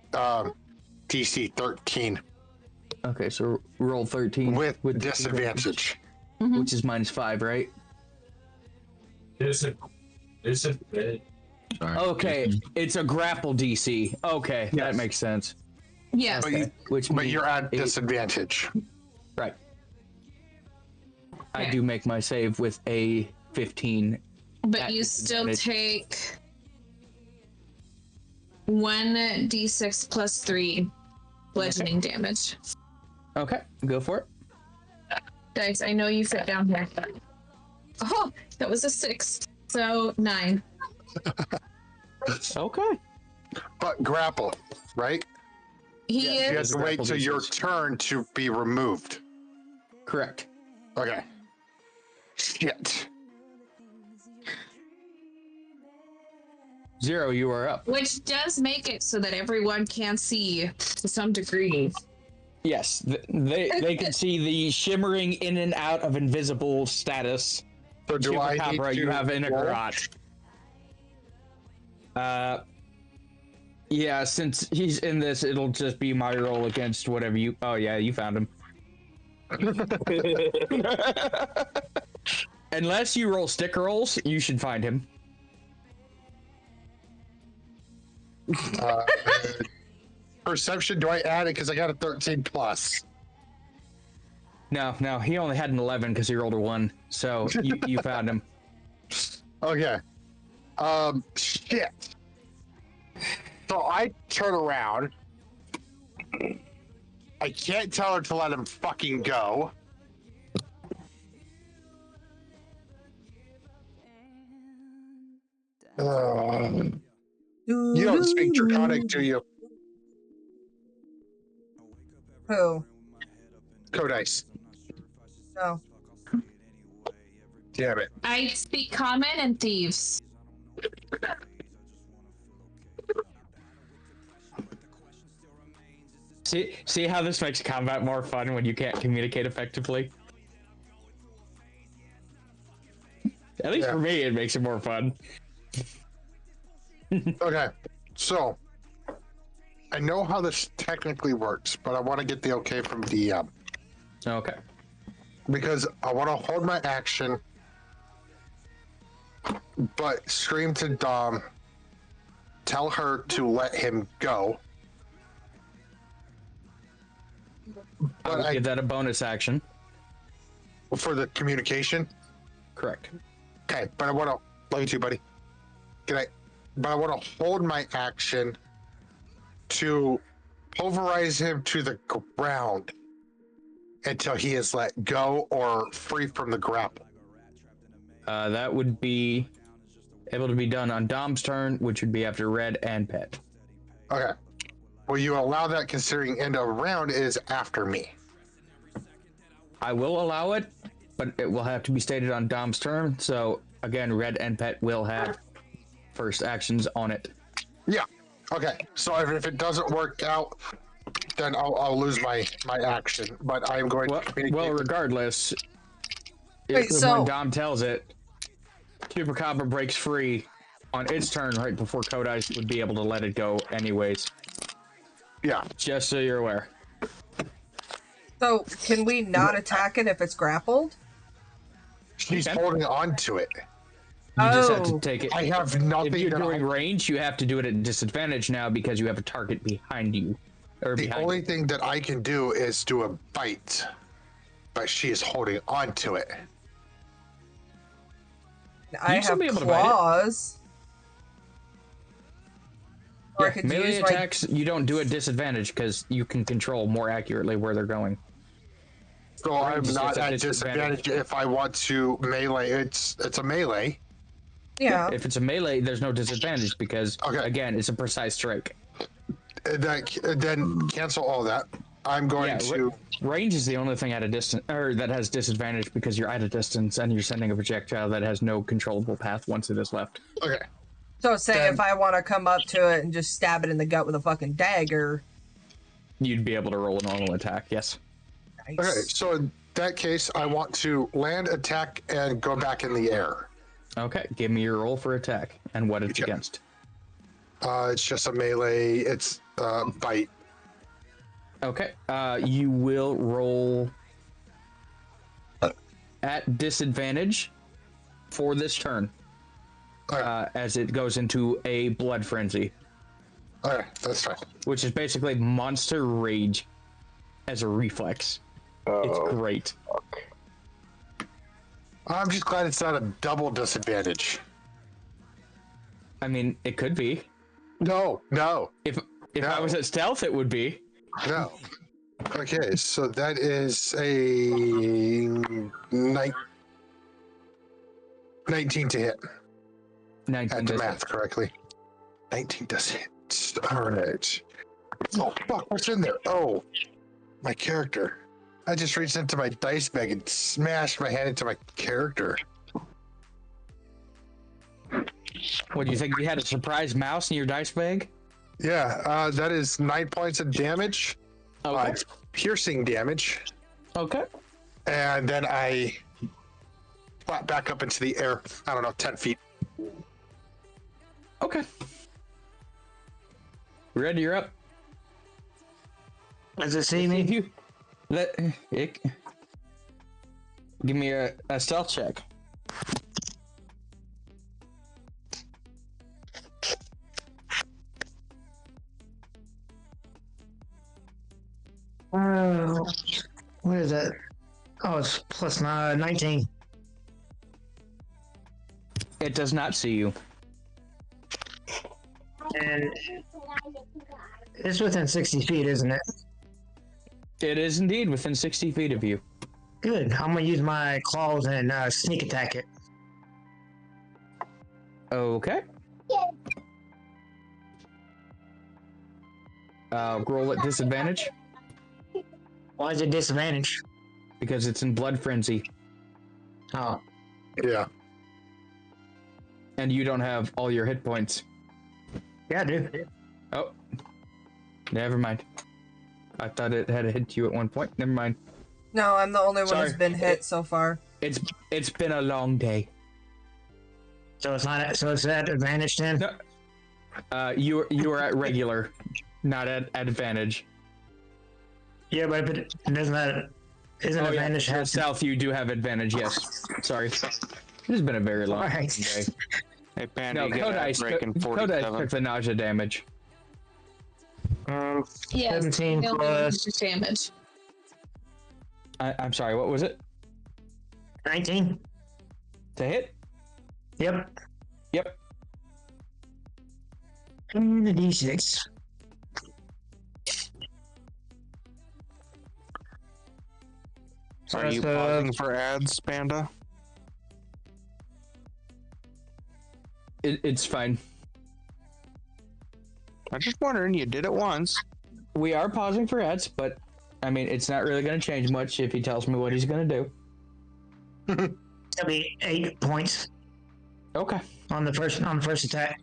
DC 13. Okay, so roll 13 with disadvantage, which is -5, right? Disadvantage. Okay, it's a grapple DC. Okay, that makes sense. Yes. Okay. But you're at disadvantage. Right. I do make my save with a 15. But you still take 1d6 plus 3 bludgeoning damage. Okay, go for it. Dice, I know you fit down here. Oh, that was a 6. So 9. Okay. But grapple, right? He You have is. to wait till your turn to be removed. Correct. Okay. Shit. 0, you are up. Which does make it so that everyone can see to some degree. Yes, they can see the shimmering in and out of invisible status. So do I need to you have in a roll? garage. Yeah, since he's in this, it'll just be my roll against whatever you... Oh, yeah, you found him. Unless you roll stick rolls, you should find him. Perception, do I add it because I got a 13 plus? No, he only had an 11 because he rolled a 1. So you found him. Okay. Shit. So I turn around. I can't tell her to let him fucking go. You don't speak Draconic, do you? Who? Codice. No. Damn it. I speak common and thieves. See how this makes combat more fun when you can't communicate effectively? At least for me, it makes it more fun. Okay, so I know how this technically works, but I want to get the okay from DM. Okay. Because I want to hold my action, but scream to Dom, tell her to let him go. But I give that a bonus action. For the communication? Correct. Okay, but I want to, love you too, buddy. But I want to hold my action to pulverize him to the ground until he is let go or free from the grapple. That would be able to be done on Dom's turn, which would be after Red and Pet. Okay. Will you allow that considering end of round is after me? I will allow it, but it will have to be stated on Dom's turn. So again, Red and Pet will have first actions on it. Yeah. Okay. So if it doesn't work out, then I'll lose my action. But I'm going to communicate. Well, regardless, Wait, when Dom tells it, Chupacabra breaks free on its turn right before Kodai would be able to let it go anyways. Yeah. Just so you're aware. So, can we not attack it if it's grappled? She's holding on to it. You just have to take it. I have nothing. If you're doing range, you have to do it at disadvantage now because you have a target behind you. The only thing that I can do is do a bite, but she is holding on to it. I have claws. Or I could melee use attacks, you don't do at disadvantage because you can control more accurately where they're going. So I'm not at disadvantage if I want to melee. It's a melee. Yeah. If it's a melee, there's no disadvantage because again, it's a precise strike. Then cancel all that. I'm going to. Range is the only thing at a distance, or that has disadvantage because you're at a distance and you're sending a projectile that has no controllable path once it is left. Okay. So say if I want to come up to it and just stab it in the gut with a fucking dagger. You'd be able to roll a normal attack, yes. Nice. Okay, so in that case, I want to land, attack, and go back in the air. Okay, give me your roll for attack and what it's against. It's just a melee. It's bite. Okay, you will roll at disadvantage for this turn as it goes into a blood frenzy. Okay, that's fine. Which is basically monster rage as a reflex. It's great. I'm just glad it's not a double disadvantage. I mean, it could be. No. If I was at stealth, it would be. No. Okay, so that is a 19 to hit. 19 Had the math correctly. 19 does hit. All right. Oh, fuck, what's in there? Oh, my character. I just reached into my dice bag and smashed my hand into my character. What, do you think you had a surprise mouse in your dice bag? Yeah, that is 9 points of damage. Okay. Piercing damage. Okay. And then I flat back up into the air, I don't know, 10 feet. Okay. Red, you're up. Does it see me? Give me a stealth check. What is that? Oh, it's plus 19. It does not see you. And it's within 60 feet, isn't it? It is indeed within 60 feet of you. Good. I'm gonna use my claws and sneak attack it. Okay. Roll at disadvantage. Why is it disadvantage? Because it's in blood frenzy. Oh. Yeah. And you don't have all your hit points. Yeah, I do. Oh. Never mind. I thought it had hit you at one point. Never mind. No, I'm the only one Sorry. who's been hit so far. It's been a long day. So it's not. So it's at advantage then. No. You are at regular, not at advantage. Yeah, but it doesn't that isn't advantage Yeah, have south you do have advantage. Yes, sorry. It has been a very long day. Hey, Panda, No, you get a break in 47. took the nausea damage. Yes, 17 he'll do plus damage. I'm sorry. What was it? 19. To hit? Yep. Yep. And the D6. Are you pausing for ads, Panda? It's fine. I'm just wondering, you did it once. We are pausing for ads, but I mean, it's not really going to change much if he tells me what he's going to do. That'll be 8 points. Okay. On the first attack.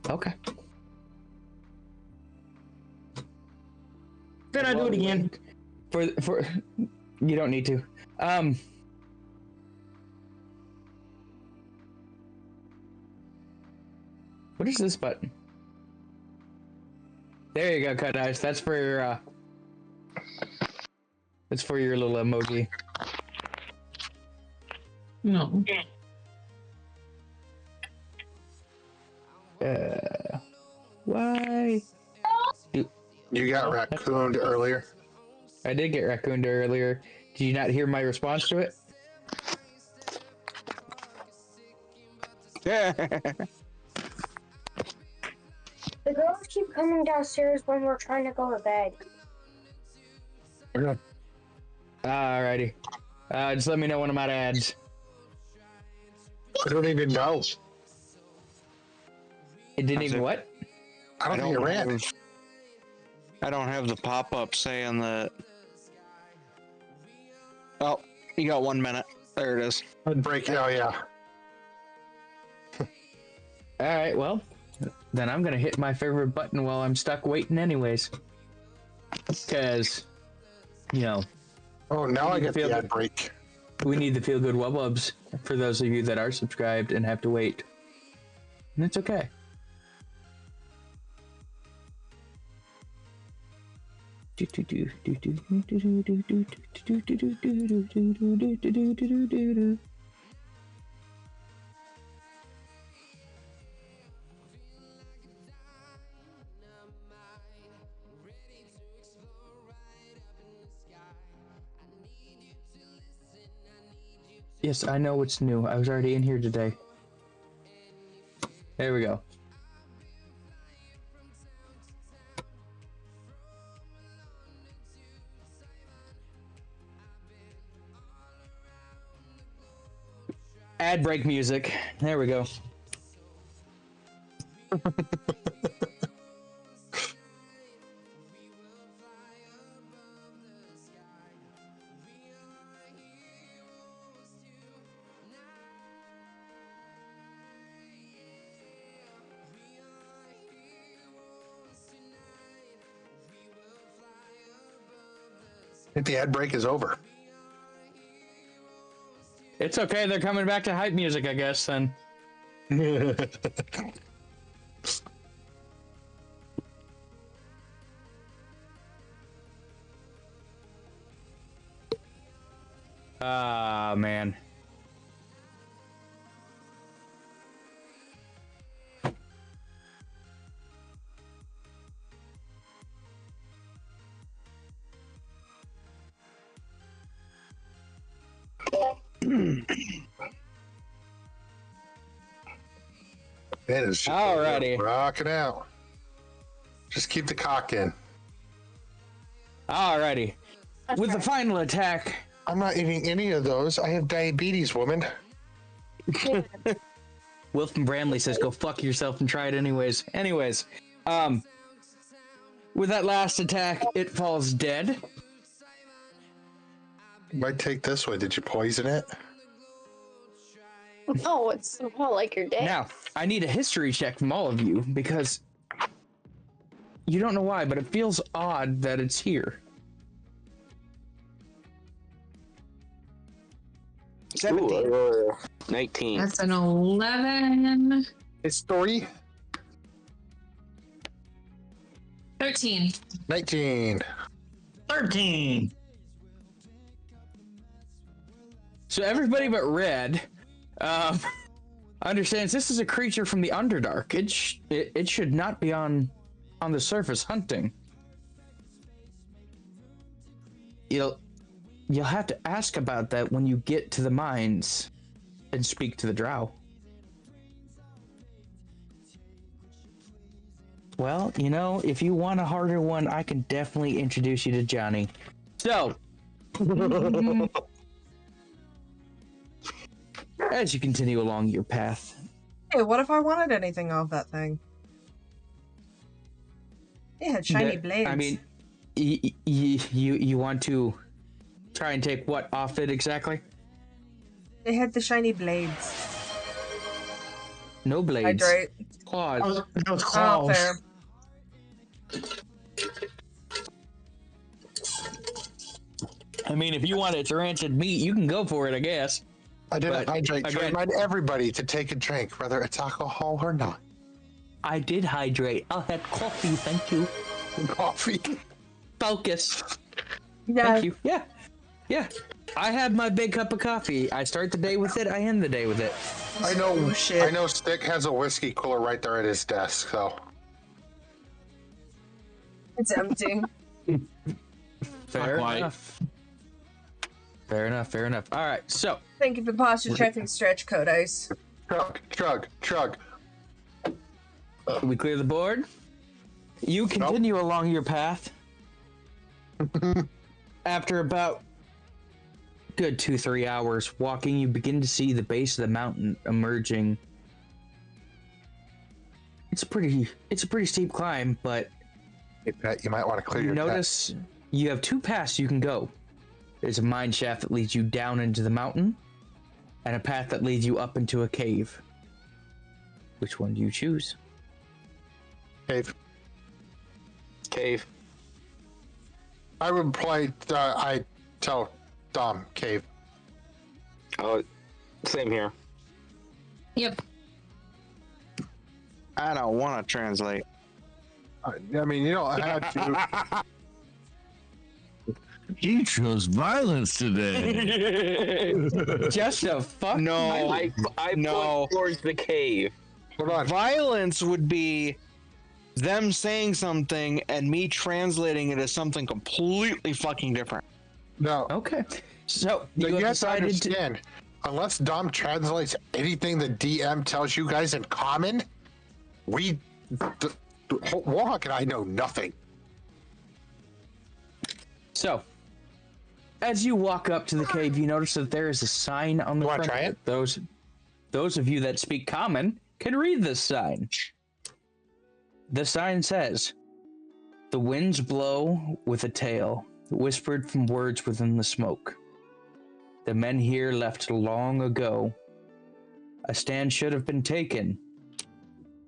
Okay. Then I do it again. For you don't need to. What is this button? There you go, Cut Ice. That's for your that's for your little emoji. No. Why? You got raccooned earlier. I did get raccooned earlier. Did you not hear my response to it? The girls keep coming downstairs when we're trying to go to bed. Okay. Alrighty. Just let me know when I'm out of ads. I don't even know. It didn't even what? I don't think it ran. I don't have the pop-up saying that. Oh, you got 1 minute. There it is. Break. Oh, yeah. Alright, well, then I'm gonna hit my favorite button while I'm stuck waiting anyways. Because, you know. Oh, now I get the ad break. We need the feel good wub-wubs for those of you that are subscribed and have to wait. And it's okay. Yes, I know what's new. I was already in here today. There we go. Ad break music. There we go. I think the ad break is over. It's okay, they're coming back to hype music, I guess, then. Ah, man. Man, it's just Alrighty. rocking out. Just keep the cock in. Alrighty. With the final attack. I'm not eating any of those. I have diabetes, woman. Wilson Bramley says go fuck yourself and try it anyways. Anyways, with that last attack, it falls dead. Might take this one. Did you poison it? No, it's more like your day. Now, I need a history check from all of you because you don't know why, but it feels odd that it's here. 17. Ooh, 19. That's an 11. It's 3. 13. 19. 13. So everybody but Red understands this is a creature from the Underdark. It should not be on the surface hunting. You'll have to ask about that when you get to the mines and speak to the drow. Well, if you want a harder one, I can definitely introduce you to Johnny. So, as you continue along your path. Hey, what if I wanted anything off that thing? It had shiny blades. I mean, you want to try and take what off it exactly? They had the shiny blades. No blades. Hydrate. Claws. That was claws. Oh, fair. I mean, if you want it to rancid meat, you can go for it, I guess. I did But, hydrate to again- remind everybody to take a drink, whether it's alcohol or not. I did hydrate. I had coffee, thank you. Coffee. Focus. Yeah. Thank you. Yeah. I have my big cup of coffee. I start the day with it. I end the day with it. I know. Oh, shit. I know. Stick has a whiskey cooler right there at his desk. So It's empty. Fair quite. enough. Fair enough. All right, so Thank you for the posture checking stretch code, Ice. chug. we clear the board. You continue along your path. After about good 2-3 hours walking, you begin to see the base of the mountain emerging. It's a pretty steep climb, but Hey, Pat, you might want to clear you your notice you have 2 paths you can go. There's a mine shaft that leads you down into the mountain, and a path that leads you up into a cave. Which one do you choose? Cave. I would play. I tell Dom cave. Oh, same here. Yep. I don't want to translate. I mean, you don't have to. He chose violence today. Just a fuck. No, I no. point towards the cave. Hold on. Violence would be them saying something and me translating it as something completely fucking different. No. Okay. So You you have to decided to. understand. Unless Dom translates anything the DM tells you guys in common, Warhawk and I know nothing. So, as you walk up to the cave, you notice that there is a sign on the You wanna front. try of it. Those of you that speak common can read this sign. The sign says, "The winds blow with a tale, whispered from words within the smoke. The men here left long ago. A stand should have been taken.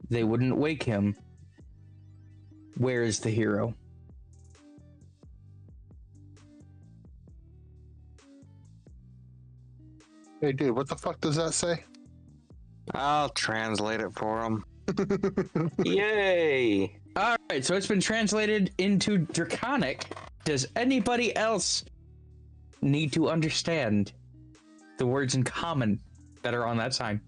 They wouldn't wake him. Where is the hero?" Hey, dude, what the fuck does that say? I'll translate it for them. Yay! All right, so it's been translated into Draconic. Does anybody else need to understand the words in common that are on that sign?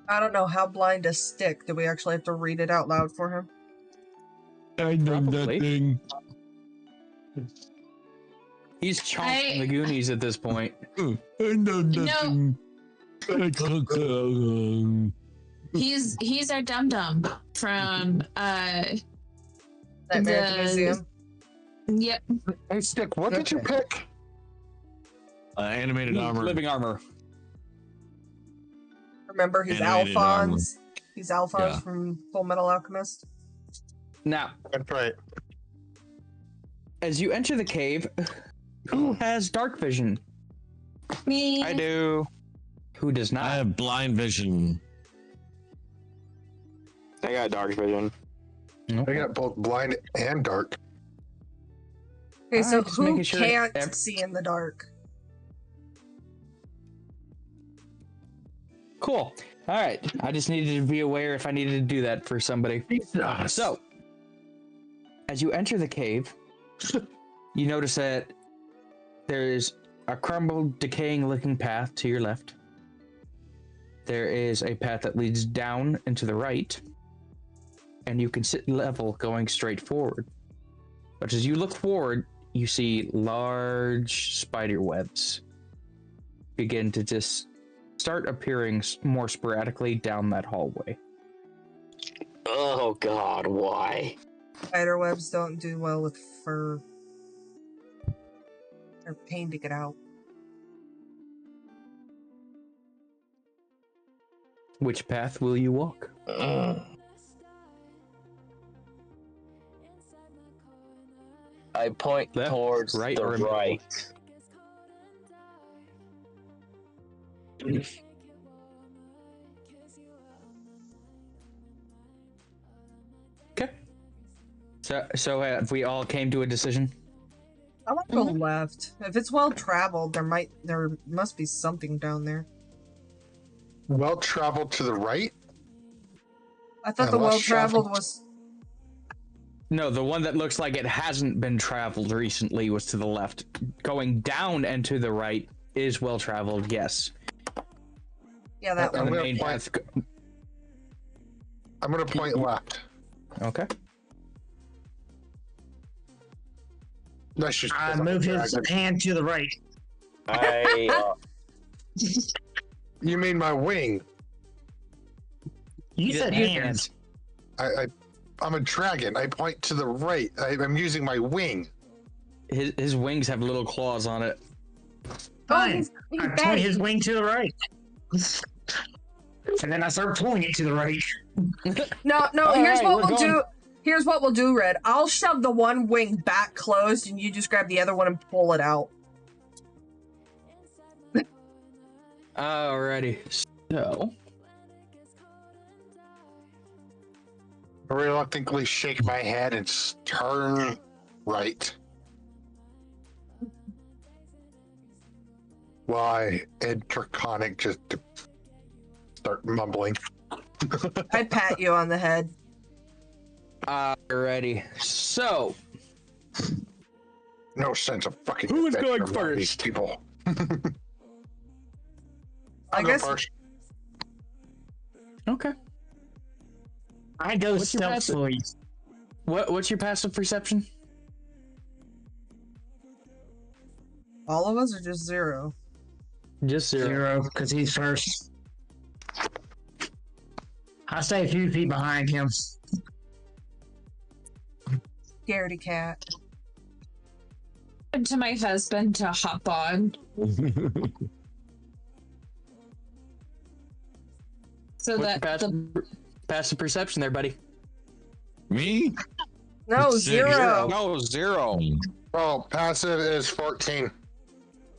I don't know how blind is Stick. Do we actually have to read it out loud for him? I know Probably. nothing. He's chomping the Goonies at this point. I know nothing. He's our dum dum from Nightmare at the Museum. Yep. Hey, Stick, what did you pick? Animated armor. Living armor. Remember, he's Animated Alphonse. He's Alphonse Yeah. from Full Metal Alchemist. Now, That's right. as you enter the cave, who has dark vision? Me. I do. Who does not? I have blind vision. I got dark vision. I got both blind and dark. Okay, so Alright, just who making sure can't see in the dark? Cool. All right. I just needed to be aware if I needed to do that for somebody. So, as you enter the cave, you notice that there's a crumbled, decaying-looking path to your left. There is a path that leads down and to the right, and you can sit level going straight forward. But as you look forward, you see large spider webs begin to just start appearing more sporadically down that hallway. Oh God, why? Spider webs don't do well with fur. They're a pain to get out. Which path will you walk? I point Left, towards right, the or middle? right. Okay. So have we all came to a decision? I want to go left. If it's well traveled, there must be something down there. Well traveled to the right? I thought the well traveled was. No, the one that looks like it hasn't been traveled recently was to the left. Going down and to the right is well traveled, yes. Yeah, that And one. the main path. I'm gonna point left. Okay. That's just I move his hand to the right. You mean my wing? You said hands. I'm a dragon. I point to the right. I'm using my wing. His wings have little claws on it. Fine. I point his wing to the right. And then I start pulling it to the right. No, here's what we'll do. Here's what we'll do, Red. I'll shove the one wing back closed, and you just grab the other one and pull it out. Alrighty. So. I reluctantly shake my head and turn right. Why? And Draconic just start mumbling. I pat you on the head. Alrighty. So. No sense of fucking. Who's going among first? These people. I guess. First. Okay. I go stealthily. What's your passive perception? All of us are just 0. Just 0. 0, because he's first. I stay a few feet behind him. Scaredy cat. And to my husband to hop on. So What's that your passive perception there, buddy? Me? No, It's 0. No, 0. Oh, passive is 14.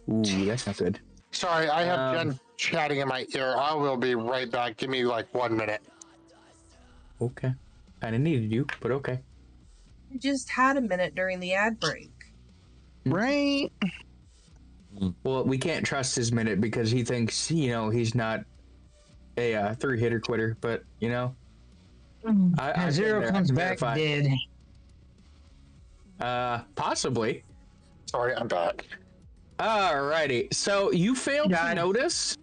Ooh, that's not good. Sorry, I have Jen chatting in my ear. I will be right back. Give me like 1 minute. Okay. Kinda needed you, but okay. We just had a minute during the ad break. Right. Well, we can't trust his minute because he thinks, he's not a 3-hitter quitter, but, I 0 comes back dead. Possibly. Sorry, I'm back. Alrighty. So you failed to notice.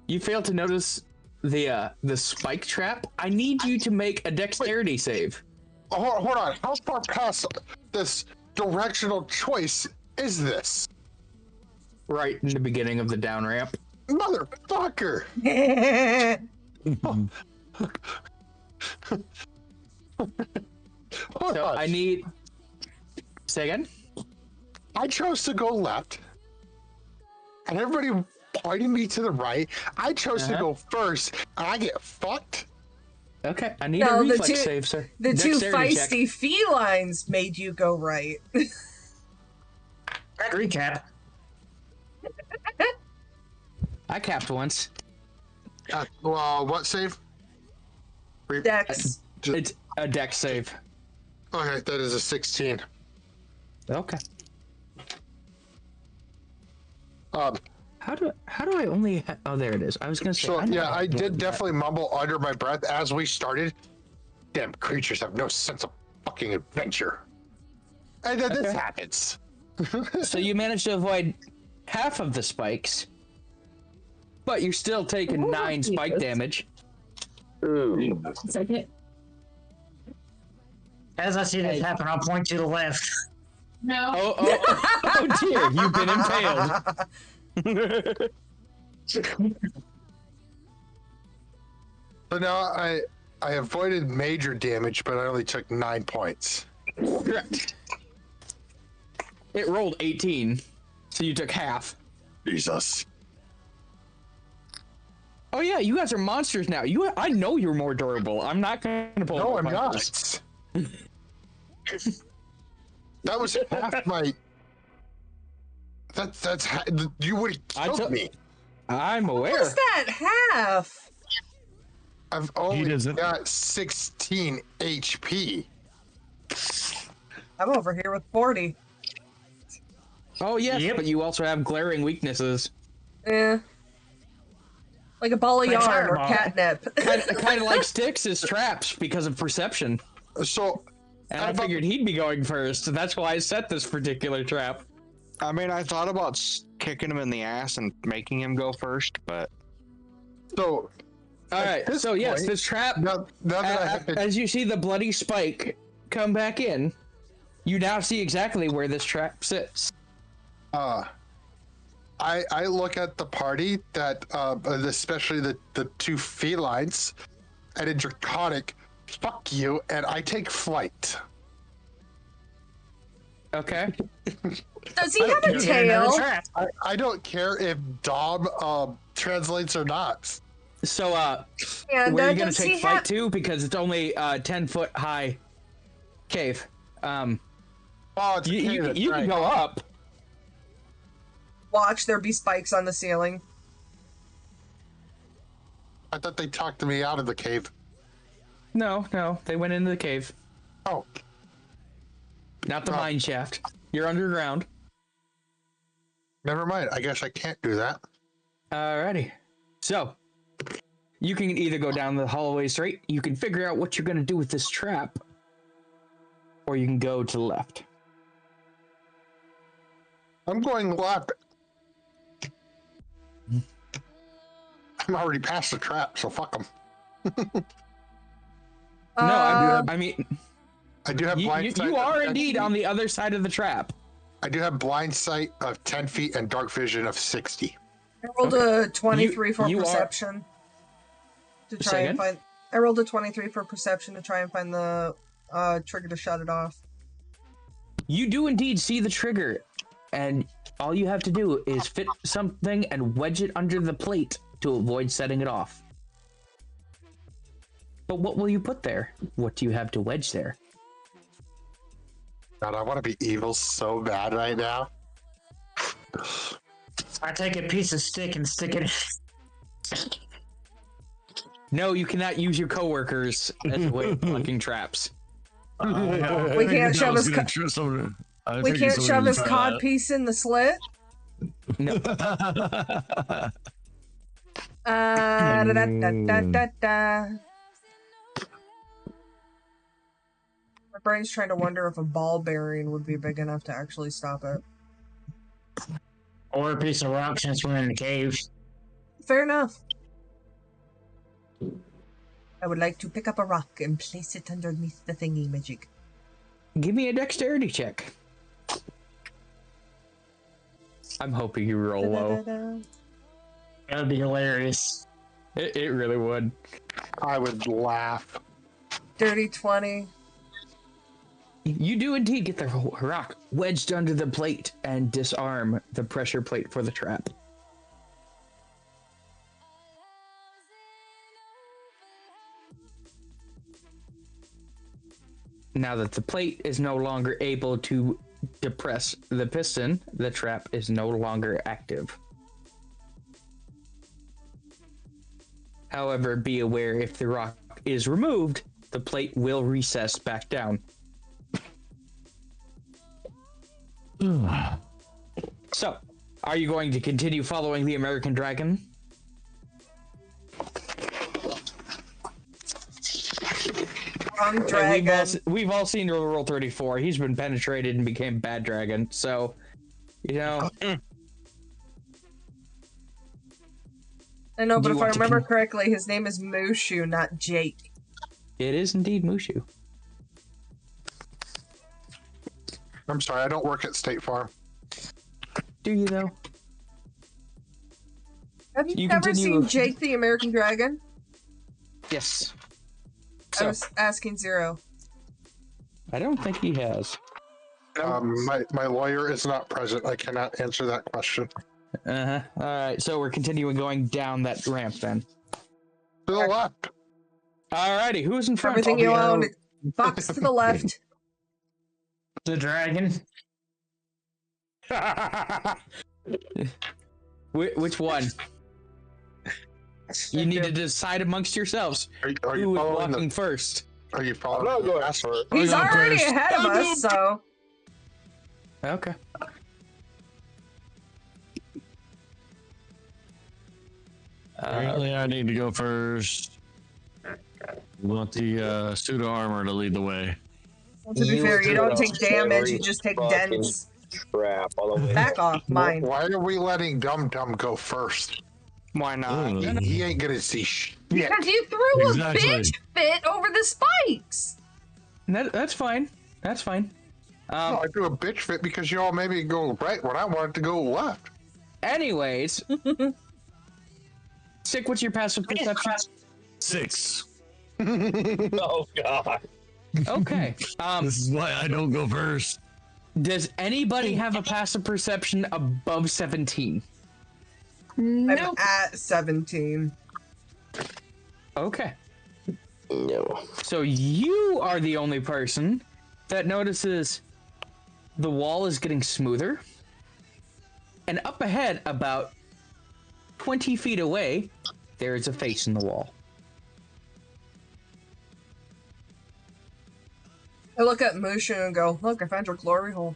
You failed to notice the spike trap. I need you to make a dexterity save. Oh, hold on. How far past this directional choice is this? Right in the beginning of the down ramp. Motherfucker! So I need. Say again. I chose to go left, and everybody pointing me to the right. I chose to go first, and I get fucked. Okay, I need a reflex save, sir. The two Dexterity feisty felines made you go right. Recap. I capped once. Well, what save? Dex. It's a dex save. Okay, that is a 16. Okay. How do I only? Oh, there it is. I was gonna say. So yeah, I did definitely mumble under my breath as we started. Damn creatures have no sense of fucking adventure. And then this happens. So you managed to avoid half of the spikes, but you're still taking 9 spike damage. Ooh. Second. As I see this happen, I'll point to the left. No. Oh dear, you've been impaled. So now I avoided major damage, but I only took 9 points. Correct. It rolled 18, so you took half. Jesus. Oh yeah, you guys are monsters now. I know you're more durable. I'm not gonna pull. No, I'm not. That was half my. That's you would have killed me. I'm aware. What's that half? I've only got 16 HP. I'm over here with 40. Oh yes, but you also have glaring weaknesses. Yeah. Like a ball of yarn or catnip. kind of like Styx's traps because of perception. So, and I figured he'd be going first. That's why I set this particular trap. I mean, I thought about kicking him in the ass and making him go first, but so. All right. So yes, this trap. As you see the bloody spike come back in, you now see exactly where this trap sits. I look at the party that, especially the 2 felines, and a draconic, fuck you, and I take flight. Okay. Does he have a tail? I don't care if Dom translates or not. So, where are you gonna take flight to? Because it's only 10-foot high cave. Oh, it's you can go up. Watch there be spikes on the ceiling. I thought they talked me out of the cave. No, they went into the cave. Oh. Not the mine shaft. You're underground. Never mind. I guess I can't do that. Alrighty. So, you can either go down the hallway straight, you can figure out what you're going to do with this trap, or you can go to the left. I'm going left. I'm already past the trap, so fuck them. I mean... I do have blind sight. You are indeed on the other side of the trap. I do have blind sight of 10 feet and dark vision of 60. I rolled a 23 for perception. To try and find... I rolled a 23 for perception to try and find the trigger to shut it off. You do indeed see the trigger, and all you have to do is fit something and wedge it under the plate to avoid setting it off. But what will you put there? What do you have to wedge there? God, I want to be evil so bad right now. I take a piece of stick and stick it. No, you cannot use your coworkers as a way of blocking traps. We can't shove his cod piece in the slit. No. My brain's trying to wonder if a ball bearing would be big enough to actually stop it. Or a piece of rock since we're in the cave. Fair enough. I would like to pick up a rock and place it underneath the thingy magic. Give me a dexterity check. I'm hoping you roll low. That would be hilarious. It really would. I would laugh. Dirty 20. You do indeed get the rock wedged under the plate and disarm the pressure plate for the trap. Now that the plate is no longer able to depress the piston, the trap is no longer active. However, be aware if the rock is removed, the plate will recess back down. So, are you going to continue following the American Dragon? Wrong Hey, dragon. we've all seen Roll 34. He's been penetrated and became bad dragon. So, you know. I know, Do but you if I want to remember correctly, his name is Mushu, not Jake. It is indeed Mushu. I'm sorry, I don't work at State Farm. Do you though? Have you You ever continue. seen Jake the American Dragon? Yes. I So, was asking Zero. I don't think he has. My lawyer is not present. I cannot answer that question. Uh-huh. All right, so we're continuing going down that ramp then. To the left. Alrighty, who's in front? Everything you own. Box to the left. The dragon. Which one? You need to decide amongst yourselves. Are you Who is following walking first? Are you following I'm not the going password? He's I'll go already first. ahead of us, so. Okay. Apparently, I need to go first. We want the pseudo armor to lead the way. Well, to be fair, you don't take damage, you just take Fucking dents. Crap all the way. Back off, mine. Why are we letting Dum Dum go first? Why not? He ain't gonna see shit. Because you threw Exactly. a bitch fit over the spikes. That's fine. That's fine. No, I do a bitch fit because you all made me go right when I wanted to go left. Anyways. Sick, what's your passive perception? 6. Oh god. Okay. This is why I don't go first. Does anybody have a passive perception above 17? I'm at 17. Okay. No. So you are the only person that notices the wall is getting smoother. And up ahead, about 20 feet away, there is a face in the wall. I look at Mushu and go, look, I found your glory hole.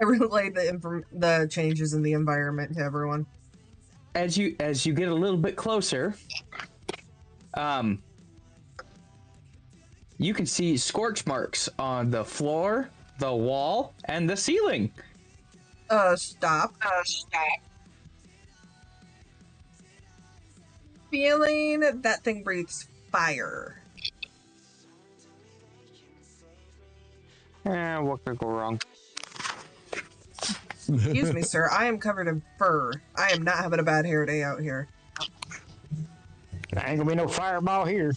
I relay the changes in the environment to everyone. As you get a little bit closer, you can see scorch marks on the floor, the wall, and the ceiling. Stop. Feeling that thing breathes fire. What could go wrong? Excuse me, sir. I am covered in fur. I am not having a bad hair day out here. There ain't gonna be no fireball here.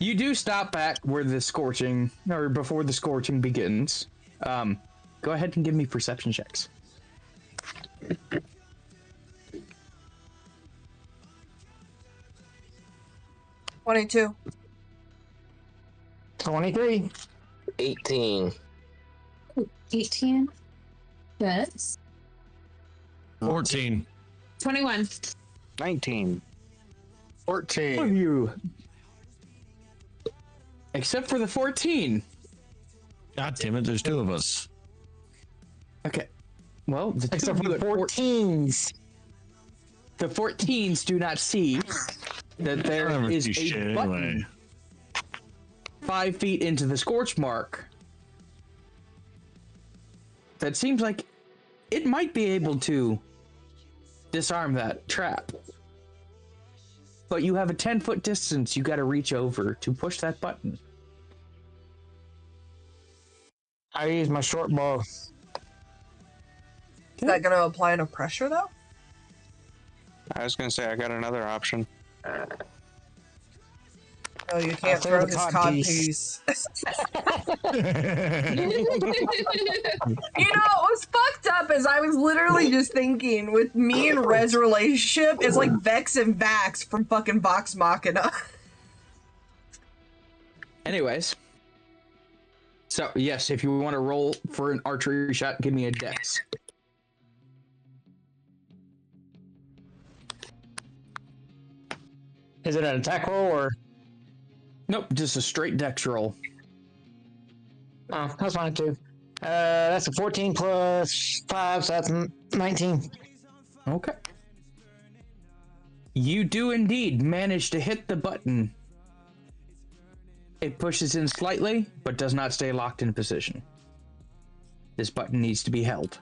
You do stop back where the scorching, or before the scorching begins. Go ahead and give me perception checks. 22. 23. 18. 18. That's 14. 21. 19. 14. Of you. Except for the 14. God damn it, there's 2 of us. Okay. Well, the Except for the 14s. The 14s do not see that there Never is see a shit button anyway. 5 feet into the scorch mark that seems like it might be able to disarm that trap. But you have a 10-foot distance you gotta reach over to push that button. I use my short bow. Is that going to apply enough pressure, though? I was gonna say I got another option. Oh, you can't throw throw the his cod cod piece. piece. You know, what was fucked up is I was literally just thinking with me and Red's relationship, it's like Vex and Vax from fucking Vox Machina. Anyways. So, yes, if you want to roll for an archery shot, give me a dex. Is it an attack roll or? Nope, just a straight dex roll. Oh, that's fine too. That's a 14 plus 5, so that's 19. Okay. You do indeed manage to hit the button. It pushes in slightly, but does not stay locked in position. This button needs to be held.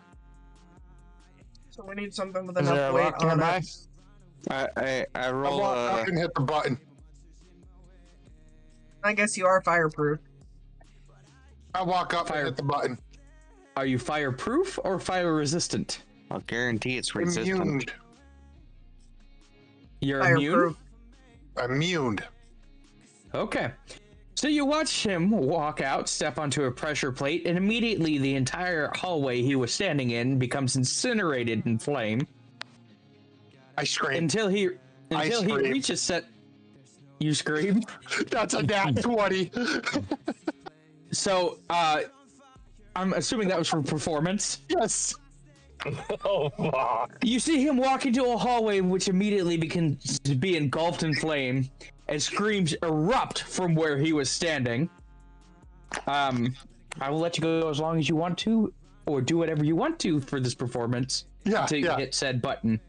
So we need something with Is there enough a weight rock on nearby? it. I I roll. walk up and hit the button. I guess you are fireproof. I walk up and hit the button. Are you fireproof or fire resistant? I'll guarantee it's resistant. Immune. You're immune? Immune. Okay. So you watch him walk out, step onto a pressure plate, and immediately the entire hallway he was standing in becomes incinerated in flame. I scream. Until he reaches set. You scream? That's a nat 20. So, I'm assuming that was for performance. Yes. Oh, fuck. You see him walk into a hallway which immediately begins to be engulfed in flame, and screams erupt from where he was standing. I will let you go as long as you want to, or do whatever you want to for this performance until you hit said button.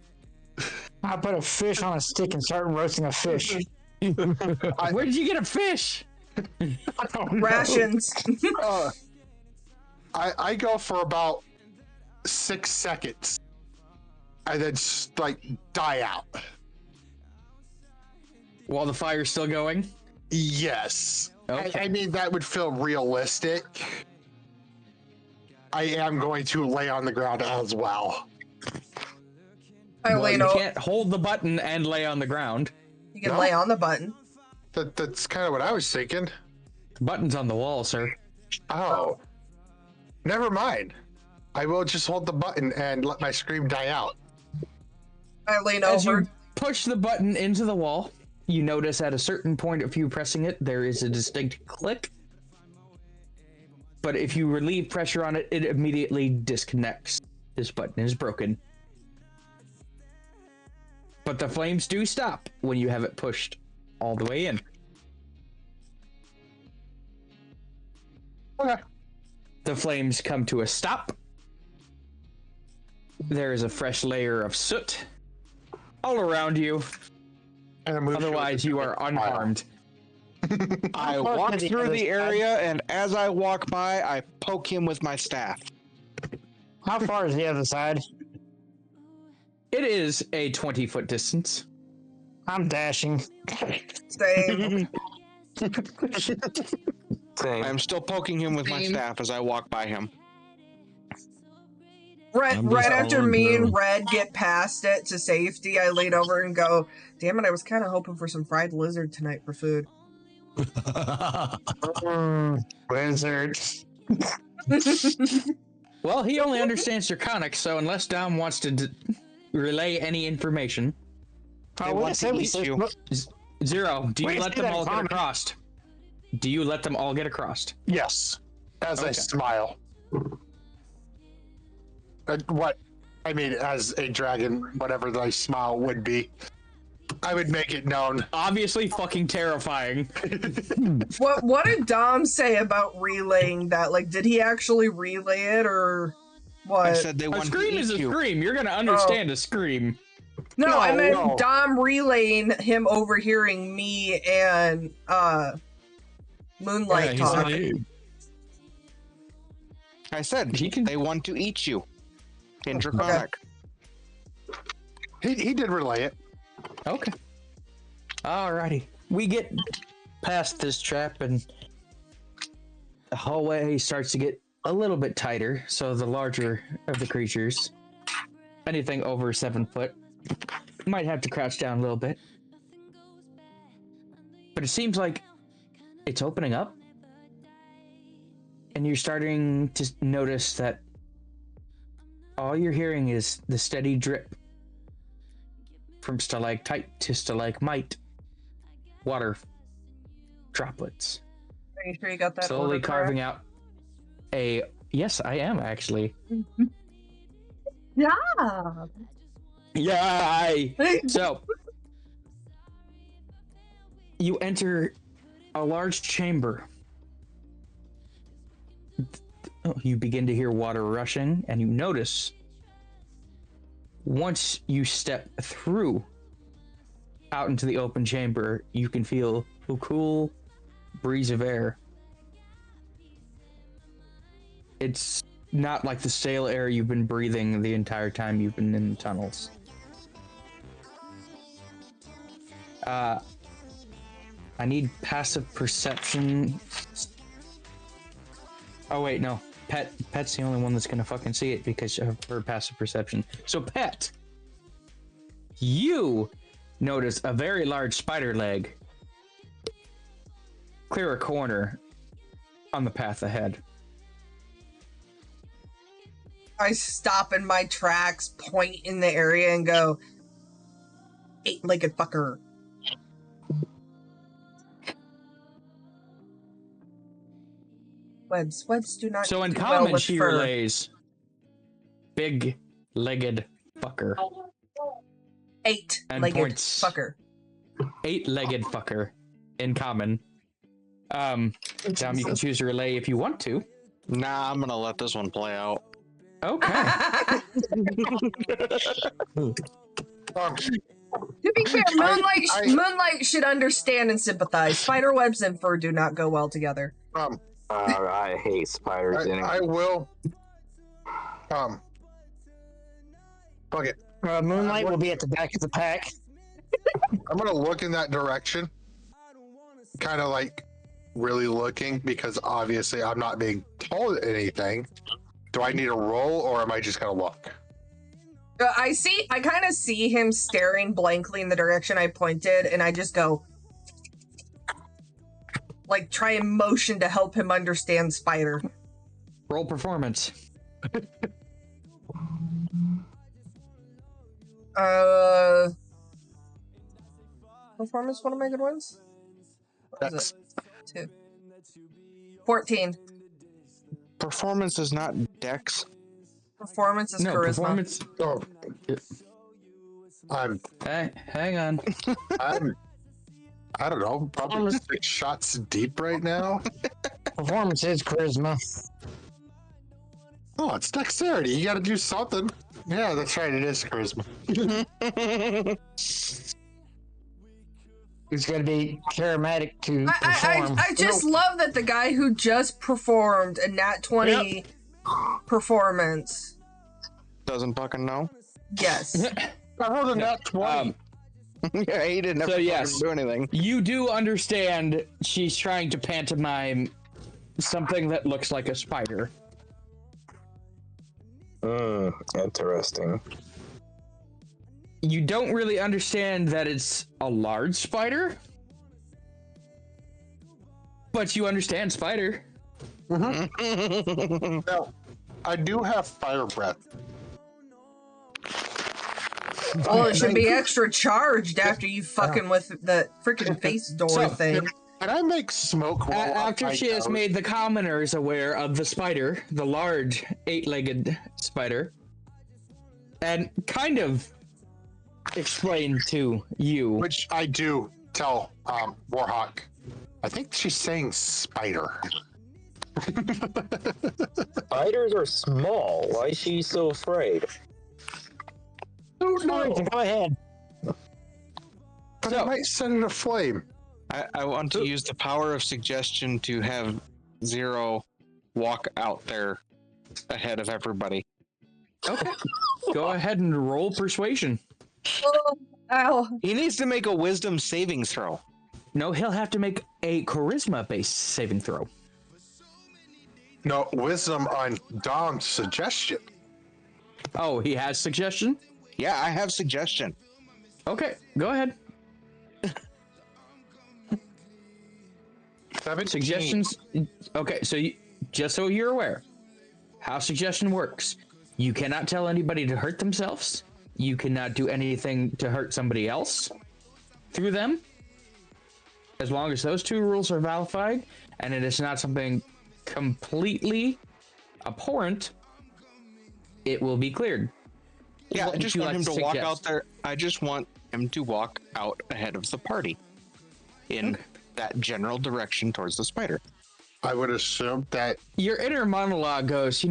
I put a fish on a stick and start roasting a fish. Where did you get a fish? I don't know. Rations. I go for about 6 seconds and then like die out. While the fire's still going? Yes. Okay. I mean, that would feel realistic. I am going to lay on the ground as well. You can't hold the button and lay on the ground. You can lay on the button. That's kind of what I was thinking. The button's on the wall, sir. Oh. Never mind. I will just hold the button and let my scream die out. I lean As over. you push the button into the wall, you notice at a certain point of you pressing it, there is a distinct click. But if you relieve pressure on it, it immediately disconnects. This button is broken. But the flames do stop when you have it pushed all the way in. Okay. The flames come to a stop. There is a fresh layer of soot all around you. Otherwise, you are unharmed. I walk through the area, and as I walk by, I poke him with my staff. How far is the other side? It is a 20-foot distance. I'm dashing. Same. I'm still poking him with my staff as I walk by him. Right after me and Red get past it to safety, I lean over and go, damn it, I was kind of hoping for some fried lizard tonight for food. Lizard. Well, he only understands Draconic, so unless Dom wants to relay any information. Zero, do you let them all get across? Do you let them all get across? Yes. As I smile. As a dragon, whatever the smile would be, I would make it known. Obviously fucking terrifying. What did Dom say about relaying that? Like, did he actually relay it, or what? I said they want a scream to is eat a you. scream. You're gonna understand a scream. No, I meant Dom relaying him overhearing me and Moonlight talk. I said they want to eat you. In Draconic. He did relay it. Okay. Alrighty. We get past this trap and the hallway starts to get a little bit tighter, so the larger of the creatures, anything over 7 foot, might have to crouch down a little bit. But it seems like it's opening up, and you're starting to notice that all you're hearing is the steady drip from stalactite to stalagmite. Water droplets. Are you sure you got that? Slowly order carving correct? out a... Yes, I am actually. Yeah. Yay! So, you enter a large chamber. You begin to hear water rushing, and you notice once you step through out into the open chamber, you can feel a cool breeze of air. It's not like the stale air you've been breathing the entire time you've been in the tunnels. I need passive perception. Oh wait, no. Pet's the only one that's gonna fucking see it because of her passive perception. So Pet, you notice a very large spider leg clear a corner on the path ahead. I stop in my tracks, point in the area, and go, 8-legged fucker. Webs do not. So in do common, well with she fur. relays, big-legged fucker. 8-legged fucker. 8-legged fucker. In common. Dom, you can choose to relay if you want to. Nah, I'm gonna let this one play out. Okay. To be fair, Moonlight should understand and sympathize. Spider webs and fur do not go well together. I hate spiders. I will. Fuck it. Moonlight will be at the back of the pack. I'm gonna look in that direction. Kind of like really looking because obviously I'm not being told anything. Do I need a roll or am I just gonna look? I kind of see him staring blankly in the direction I pointed, and I just go, like, try and motion to help him understand spider. Roll performance. Performance, one of my good ones? What is it? 2. 14. Performance is not dex. Performance is charisma. Performance. Oh. Hang on. I don't know, probably 6 shots deep right now. Performance is charisma. Oh, it's dexterity. You gotta do something. Yeah, that's right. It is charisma. It's got to be charismatic to perform. I just love that the guy who just performed a nat 20 performance doesn't fucking know. Yes. I rolled a nat 20. Yeah, he didn't have to do anything. You do understand she's trying to pantomime something that looks like a spider. Interesting. You don't really understand that it's a large spider, but you understand spider. Now, I do have fire breath. Well, it should be extra charged after you fucking with the freaking face door thing. Can I make smoke while after she has made the commoners aware of the spider, the large 8-legged spider, and kind of explain to you, which I do tell Warhawk. I think she's saying spider. Spiders are small. Why is she so afraid? Oh no! Go ahead. But I might set it aflame. I want to use the power of suggestion to have Zero walk out there ahead of everybody. Okay. Go ahead and roll persuasion. Oh, ow. He needs to make a wisdom saving throw. No, he'll have to make a charisma-based saving throw. No, wisdom on Dom's suggestion. Oh, he has suggestion? Yeah, I have suggestion. Okay, go ahead. 17. Suggestions. Okay, so just so you're aware, how suggestion works. You cannot tell anybody to hurt themselves. You cannot do anything to hurt somebody else through them. As long as those 2 rules are validated, and it is not something completely abhorrent, it will be cleared. Yeah, I just want him to walk out there. I just want him to walk out ahead of the party in that general direction towards the spider. I would assume that your inner monologue goes,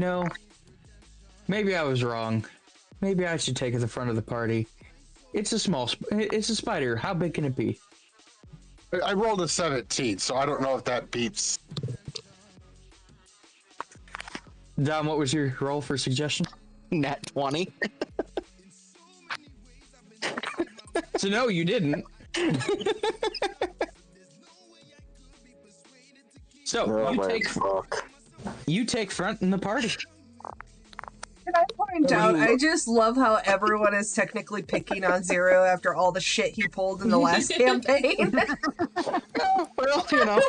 maybe I was wrong. Maybe I should take it to the front of the party. It's a it's a spider. How big can it be? I rolled a 17, so I don't know if that beats. Dom, what was your roll for suggestion? Nat 20. So no, you didn't. So you take front in the party. Can I point out, I just love how everyone is technically picking on Zero after all the shit he pulled in the last campaign. Well, you know.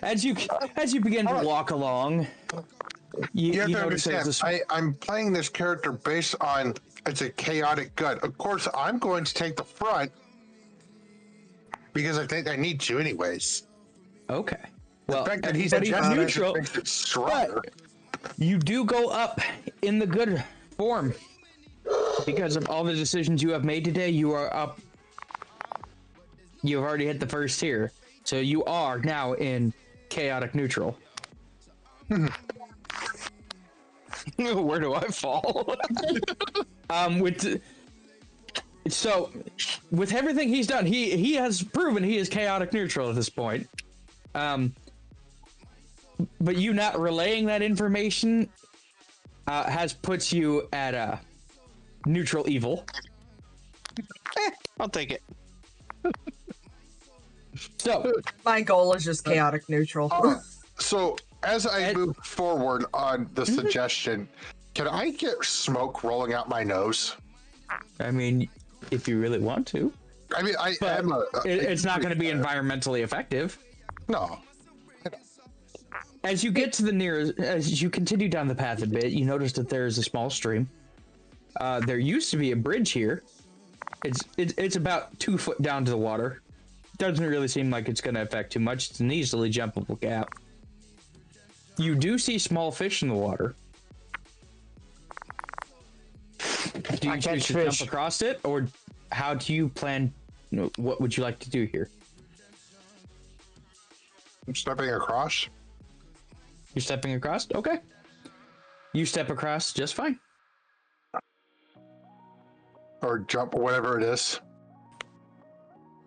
As you begin to walk along, you have to notice understand, I'm playing this character based on it's a chaotic good. Of course, I'm going to take the front because I think I need to anyways. Okay. The fact that he's neutral, stronger. You do go up in the good form because of all the decisions you have made today. You are up. You've already hit the first tier, so you are now in chaotic neutral. Where do I fall? With everything he's done, he has proven he is chaotic neutral at this point. But you not relaying that information has put you at neutral evil. I'll take it. So my goal is just chaotic neutral. So as I move forward on the suggestion, can I get smoke rolling out my nose? I mean, if you really want to. I mean, it's not going to be environmentally effective. No. As you get to the nearest, as you continue down the path a bit, you notice that there is a small stream. There used to be a bridge here. It's about 2 foot down to the water. Doesn't really seem like it's going to affect too much. It's an easily jumpable gap. You do see small fish in the water. Do you choose to jump across it, or how do you plan? What would you like to do here? I'm stepping across. You're stepping across? Okay. You step across just fine. Or jump, or whatever it is.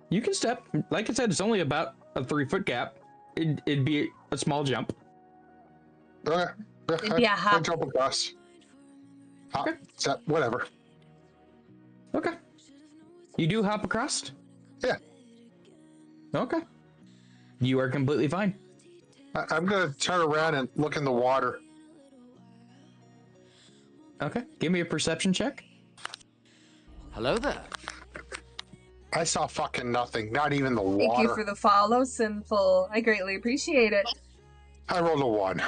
You can step. Like I said, it's only about a 3 foot gap. It'd be a small jump. Okay. Yeah, I jump across. Hop, step, whatever. Okay. You do hop across? Yeah. Okay. You are completely fine. I'm going to turn around and look in the water. Okay. Give me a perception check. Hello there. I saw fucking nothing. Not even the water. Thank you for the follow, Sinful. I greatly appreciate it. I rolled a 1.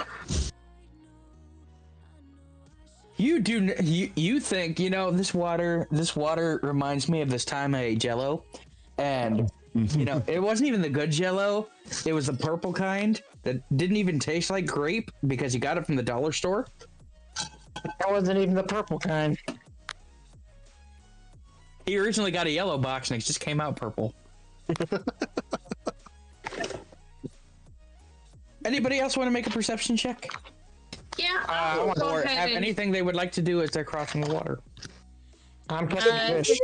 You think, this water reminds me of this time I ate Jell-O, and it wasn't even the good Jell-O. It was the purple kind that didn't even taste like grape because you got it from the dollar store. That wasn't even the purple kind. He originally got a yellow box and it just came out purple. Anybody else want to make a perception check? Yeah. Or have anything they would like to do as they're crossing the water? I'm catching fish.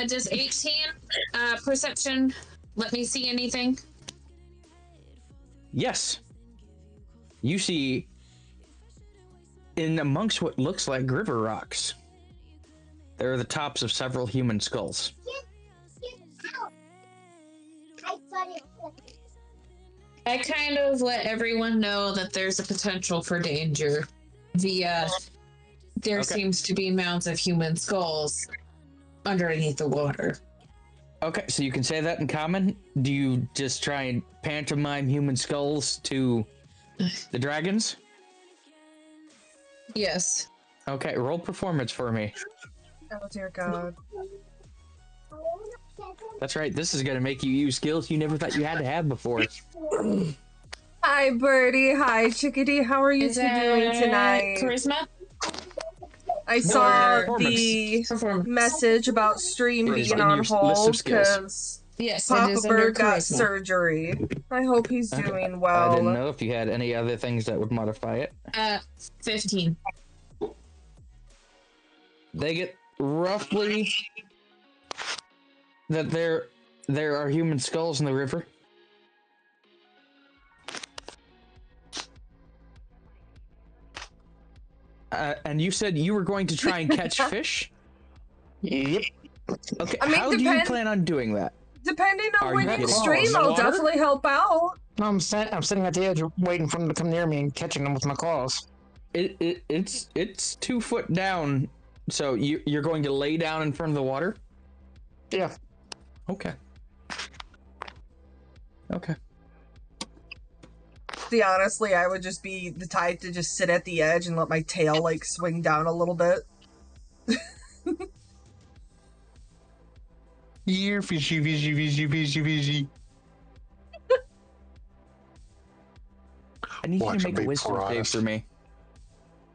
Does 18 perception let me see anything? Yes. You see, in amongst what looks like river rocks, there are the tops of several human skulls. I kind of let everyone know that there's a potential for danger via there seems to be mounds of human skulls underneath the water. Okay, so you can say that in common. Do you just try and pantomime human skulls to the dragons? Yes. Okay, roll performance for me. Oh dear God. That's right, this is going to make you use skills you never thought you had to have before. Hi, Birdie. Hi, Chickadee. How are you two doing tonight? Charisma? I saw the message about stream being on hold because Papa Bird got surgery. I hope he's doing well. I didn't know if you had any other things that would modify it. 15. They get roughly that there are human skulls in the river. And you said you were going to try and catch fish? Yep. Okay, I mean, how do you plan on doing that? Depending on Are when you you getting stream, in the I'll water? definitely help out. No, I'm sitting at the edge waiting for them to come near me and catching them with my claws. It's 2 foot down, so you're going to lay down in front of the water? Yeah. Okay. Okay. See, honestly, I would just be the type to just sit at the edge and let my tail, like, swing down a little bit. Here, fishy, fishy, fishy, fishy, fishy. I need you to make a wisdom save for me.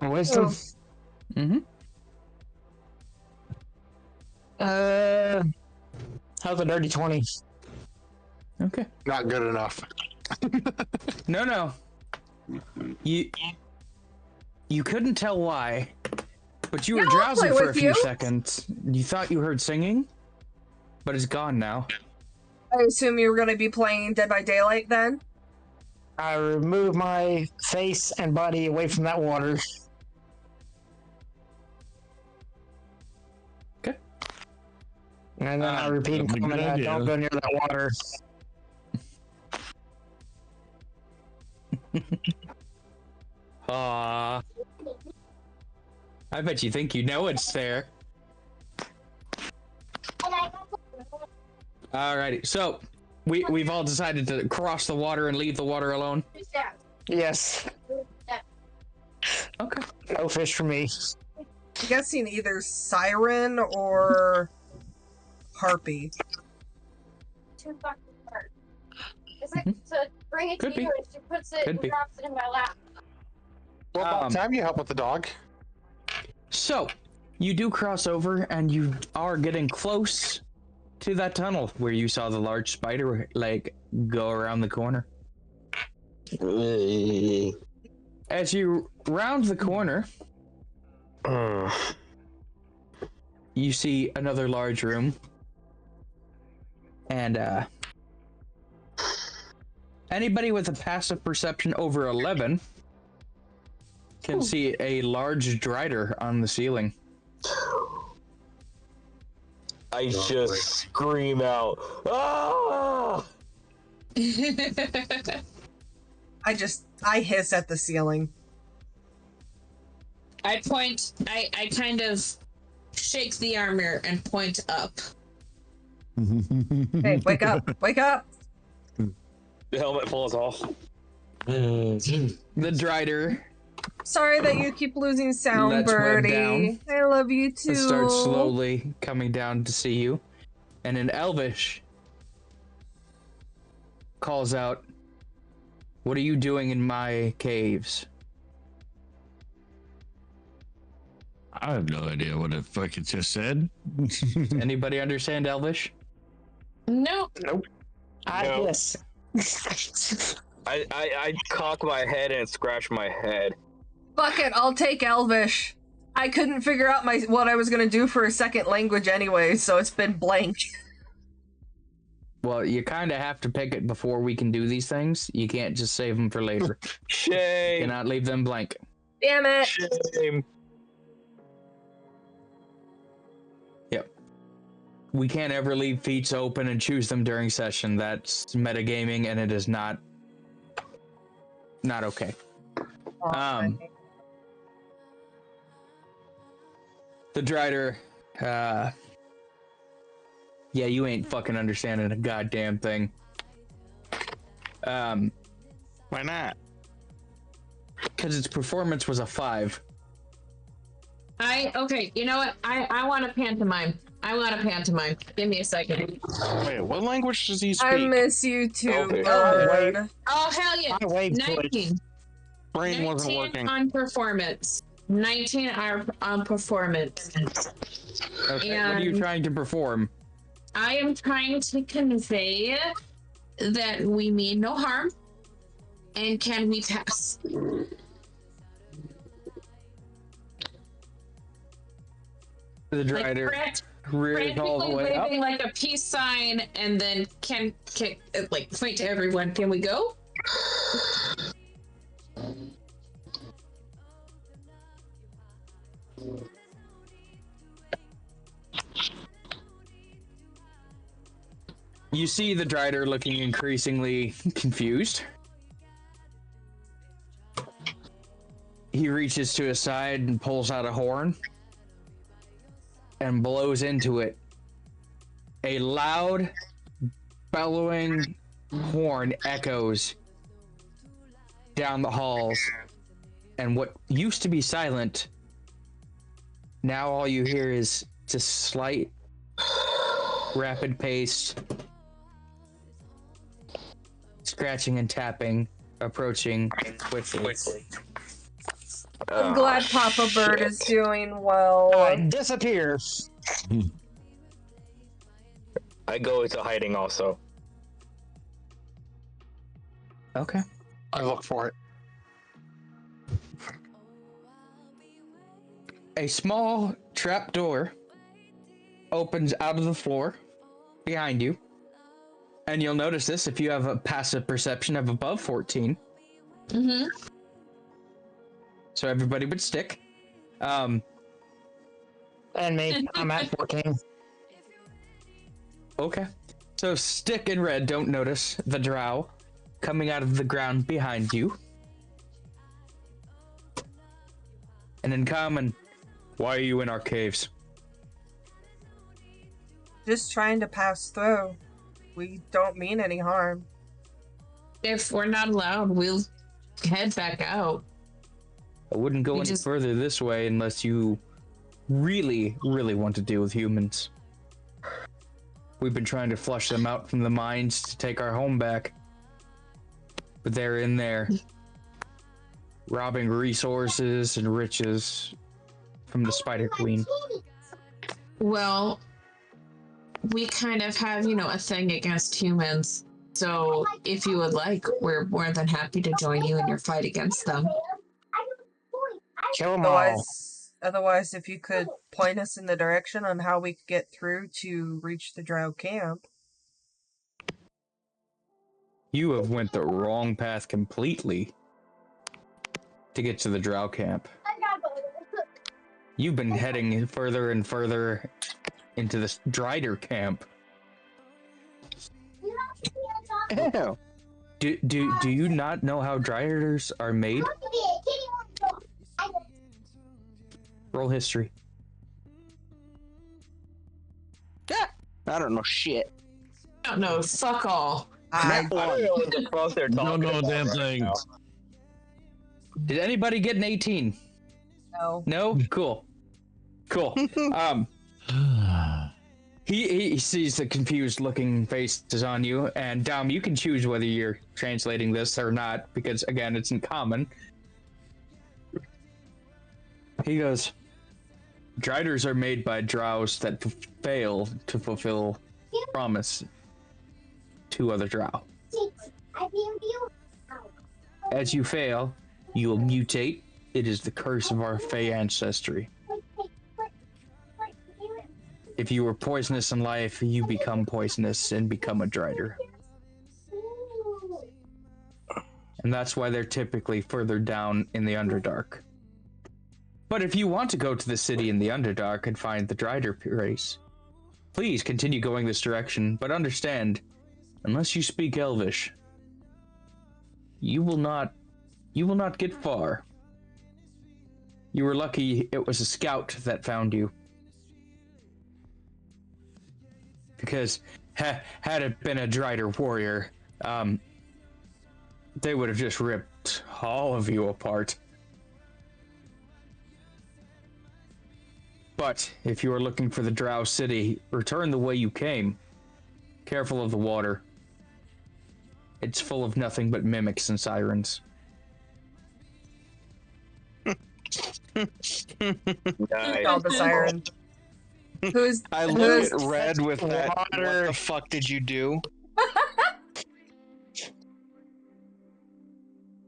Wisdom? Mm-hmm. How's a dirty 20? Okay. Not good enough. No. You couldn't tell why, but you were I'll drowsy play for a with few you. seconds. You thought you heard singing, but it's gone now. I assume you were going to be playing Dead by Daylight then? I remove my face and body away from that water. Okay. And then I repeat and comment, don't go near that water. Aww. I bet you think you know it's there. Alrighty, so we've all decided to cross the water and leave the water alone? Yes. Okay. No fish for me. I'm guessing either Siren or Harpy. Too fucking hard. It's like to bring it Could to be. you and she puts it Could and be. drops it in my lap. Well, about time you help with the dog. So, you do cross over and you are getting close to that tunnel where you saw the large spider leg go around the corner. As you round the corner, you see another large room. And anybody with a passive perception over 11 can see a large drider on the ceiling. I just scream out, ah! I hiss at the ceiling. I kind of shake the armor and point up. Hey, wake up, wake up. The helmet falls off. The drider. Sorry that you keep losing sound, Let's web Birdie. down. I love you too. It starts slowly coming down to see you. And in Elvish calls out, "What are you doing in my caves?" I have no idea what the fuck it just said. Anybody understand Elvish? Nope. Yes. I cock my head and scratch my head. Fuck it, I'll take Elvish. I couldn't figure out what I was gonna do for a second language anyway, so it's been blank. Well, you kind of have to pick it before we can do these things. You can't just save them for later. Shame. You cannot leave them blank. Damn it. Shame. Yep. We can't ever leave feats open and choose them during session. That's metagaming, and it is not okay. The drider, yeah, you ain't fucking understanding a goddamn thing. Why not? Because its performance was a 5. Okay, you know what? I want a pantomime. Give me a second. Wait, what language does he speak? I miss you too, Okay. Bird. Oh, hell yeah. 19. Brain wasn't 19 working. on performance. 19 on performance. Okay, what are you trying to perform? I am trying to convey that we mean no harm. And can we pass? The Drider rears all the way up. waving like a peace sign, and then can like point to everyone. Can we go? You see the Drider looking increasingly confused. He reaches to his side and pulls out a horn and blows into it. A loud, bellowing horn echoes down the halls, and what used to be silent, now all you hear is just slight, rapid pace, scratching and tapping, approaching quickly. I'm glad Papa Bird is doing well. Disappear. I go into hiding also. Okay. I look for it. A small trap door opens out of the floor behind you. And you'll notice this if you have a passive perception of above 14. Mm-hmm. So everybody would stick. And me. I'm at 14. Okay. So Stick and Red don't notice the drow coming out of the ground behind you. And in common, why are you in our caves? Just trying to pass through. We don't mean any harm. If we're not allowed, we'll head back out. I wouldn't go any further this way unless you really, really want to deal with humans. We've been trying to flush them out from the mines to take our home back. But they're in there, robbing resources and riches from the Spider Queen. Well, we kind of have, a thing against humans. So if you would like, we're more than happy to join you in your fight against them. Kill them all. Otherwise, if you could point us in the direction on how we could get through to reach the drow camp. You have went the wrong path completely to get to the drow camp. You've been heading further and further into this Drider camp. Ew. Do you not know how Driders are made? Roll history. I don't know shit. I don't know, fuck all. I don't know what the fuck they're talking Don't know a damn about thing. right now. Did anybody get an 18? No. No? Cool. He sees the confused looking faces on you, and Dom, you can choose whether you're translating this or not, because again, it's in common. He goes, Driders are made by drows that fail to fulfill promise to other drow. As you fail, you will mutate. It is the curse of our Fey ancestry. If you were poisonous in life, you become poisonous and become a Drider. And that's why they're typically further down in the Underdark. But if you want to go to the city in the Underdark and find the Drider race, please continue going this direction, but understand, unless you speak Elvish, you will not get far. You were lucky it was a scout that found you. Because had it been a Drider warrior, they would have just ripped all of you apart. But if you are looking for the Drow City, return the way you came. Careful of the water. It's full of nothing but mimics and sirens. Nice. Called the siren. I look at Red with that. Water. What the fuck did you do?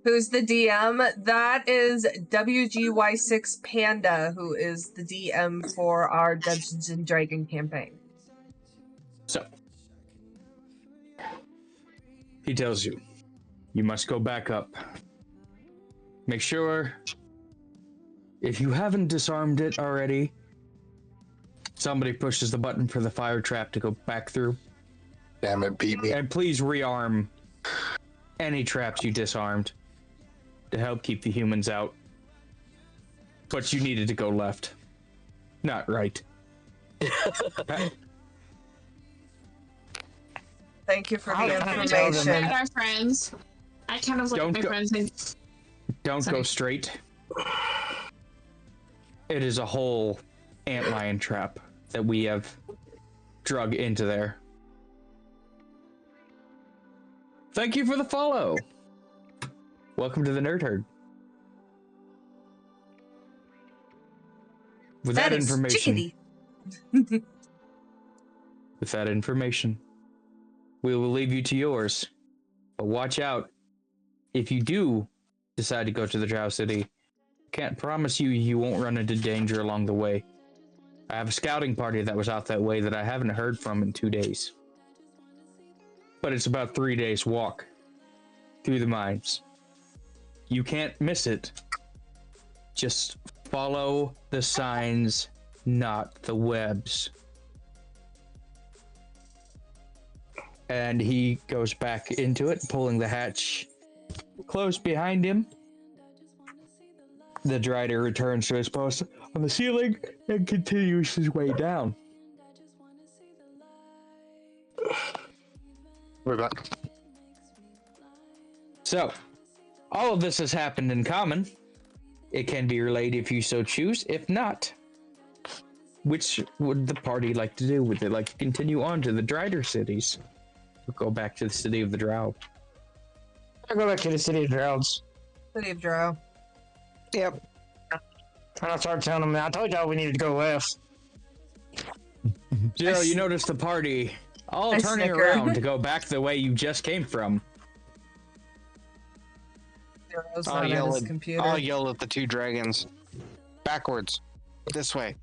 Who's the DM? That is WGY6 Panda, who is the DM for our Dungeons and Dragon campaign. So, he tells you, you must go back up. Make sure, if you haven't disarmed it already, somebody pushes the button for the fire trap to go back through. Damn it, beat me. And please rearm any traps you disarmed to help keep the humans out. But you needed to go left, not right. Thank you for the information. Like our friends. I kind of look at my friends and... Don't go straight. It is a whole antlion trap that we have drug into there. Thank you for the follow. Welcome to the Nerd Herd. With that information, we will leave you to yours. But watch out. If you do decide to go to the Drow City, can't promise you won't run into danger along the way. I have a scouting party that was out that way that I haven't heard from in 2 days. But it's about 3 days walk through the mines. You can't miss it. Just follow the signs, not the webs. And he goes back into it, pulling the hatch closed behind him. The Drider returns to his post on the ceiling and continues his way down. We're back. So, all of this has happened in common. It can be relayed if you so choose. If not, which would the party like to do? Would they like to continue on to the Drider cities? Or go back to the city of the Drow? I'll go back to the city of Drowds. City of Drow. Yep. I'll start telling them, I told y'all we needed to go left. Zero, you notice the party all turning around to go back the way you just came from. I'll yell at the two dragons. Backwards. This way.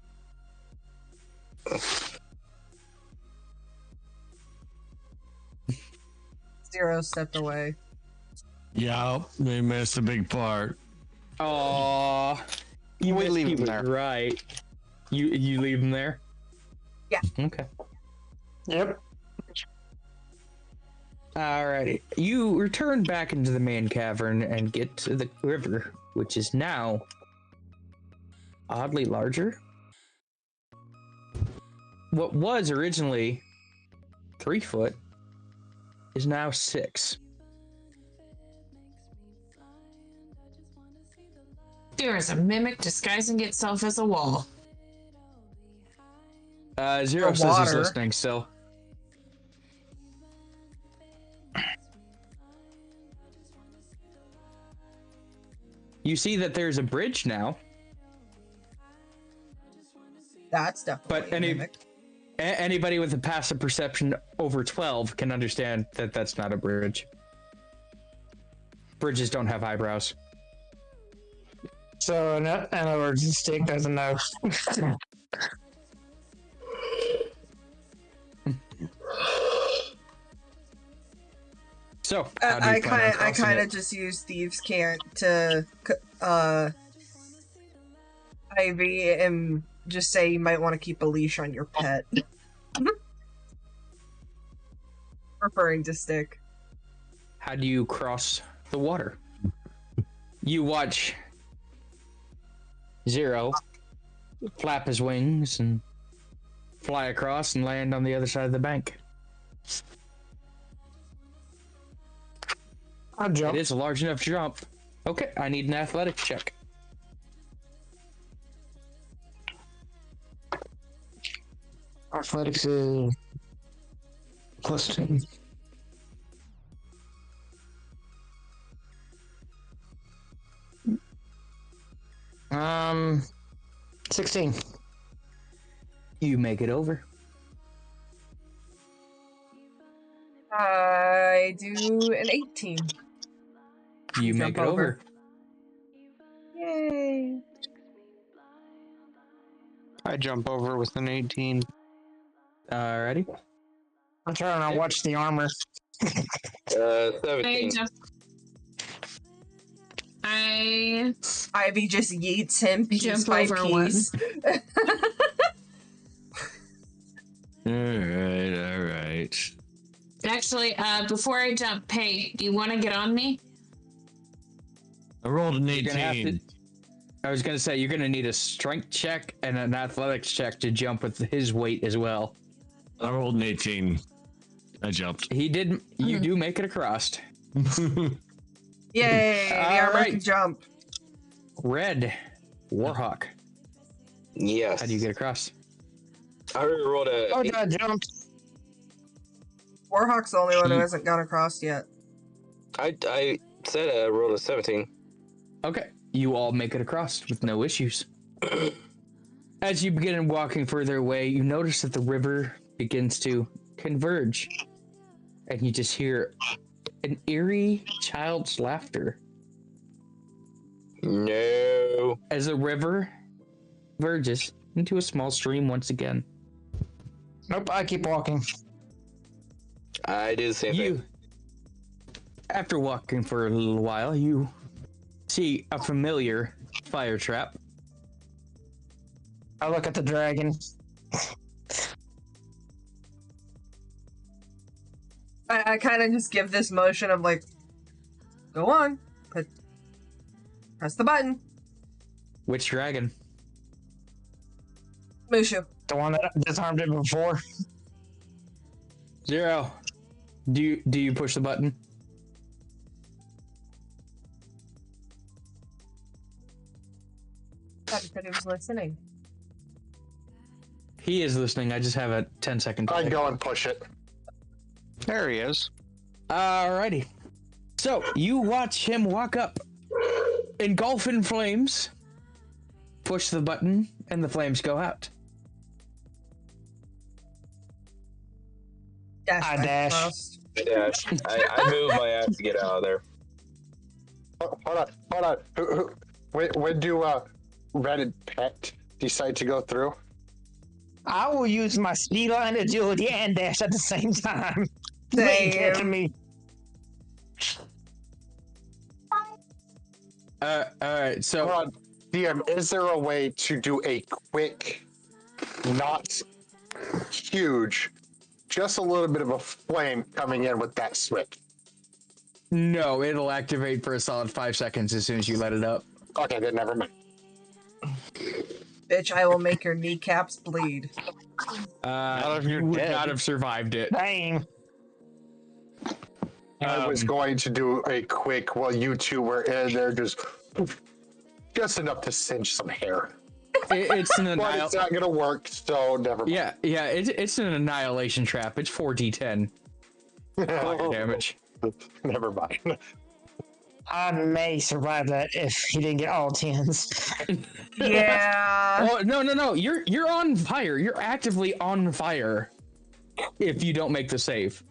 Zero stepped away. Yeah, they missed a big part. Aww. We leave them there. Right. You leave them there? Yeah. Okay. Yep. Alrighty. You return back into the main cavern and get to the river, which is now oddly larger. What was originally 3 foot is now 6. There is a mimic disguising itself as a wall. Zero says he's listening still. You see that there's a bridge now. That's definitely but anybody with a passive perception over 12 can understand that that's not a bridge. Bridges don't have eyebrows. So, in other words, the stick doesn't know. So, I kind of just use Thieves' Cant to Ivy and just say you might want to keep a leash on your pet. Referring to Stick. How do you cross the water? You watch Zero flap his wings and fly across and land on the other side of the bank. I'll jump. It is a large enough jump. Okay, I need an athletics check. Athletics is +2. 16. You make it over. I do an 18. You make it over. Yay. I jump over with an 18. Alrighty. I'm trying to watch the armor. 17. Ivy just yeets him piece by piece. All right. Actually, before I jump, hey, do you want to get on me? I rolled an 18. I was going to say, you're going to need a strength check and an athletics check to jump with his weight as well. I rolled an 18. I jumped. He did. You do make it across. Yay! The armor can jump. Red Warhawk. Yes. How do you get across? I already rolled a. Oh, I jumped. Warhawk's the only one who hasn't gone across yet. I said I rolled a 17. Okay. You all make it across with no issues. As you begin walking further away, you notice that the river begins to converge. And you just hear an eerie child's laughter. No. As the river verges into a small stream once again. Nope, I keep walking. I did the same thing. After walking for a little while, you see a familiar fire trap. I look at the dragon. I kind of just give this motion of like, go on, press the button. Which dragon? Mushu. The one that disarmed it before. 0. Do you push the button? I said he was listening. He is listening. I just have a 10-second delay. I'd go and push it. There he is. Alrighty. So, you watch him walk up, engulf in flames, push the button, and the flames go out. I dash. I dash. I move my ass to get out of there. Oh, hold on. When do Red and Pet decide to go through? I will use my speed line, agility, and dash at the same time. Wait, catch me. Alright, so... Hold on. DM, is there a way to do a quick, not huge, just a little bit of a flame coming in with that switch? No, it'll activate for a solid 5 seconds as soon as you let it up. Okay, then never mind. Bitch, I will make your kneecaps bleed. You would not have survived it. Dang. I was going to do a quick while you two were in there, just enough to cinch some hair. It's an but it's not gonna work, so never mind. Yeah, it's an annihilation trap. It's 4d10 fire damage. Never mind. I may survive that if he didn't get all 10s. Yeah. Oh no! You're on fire. You're actively on fire. If you don't make the save.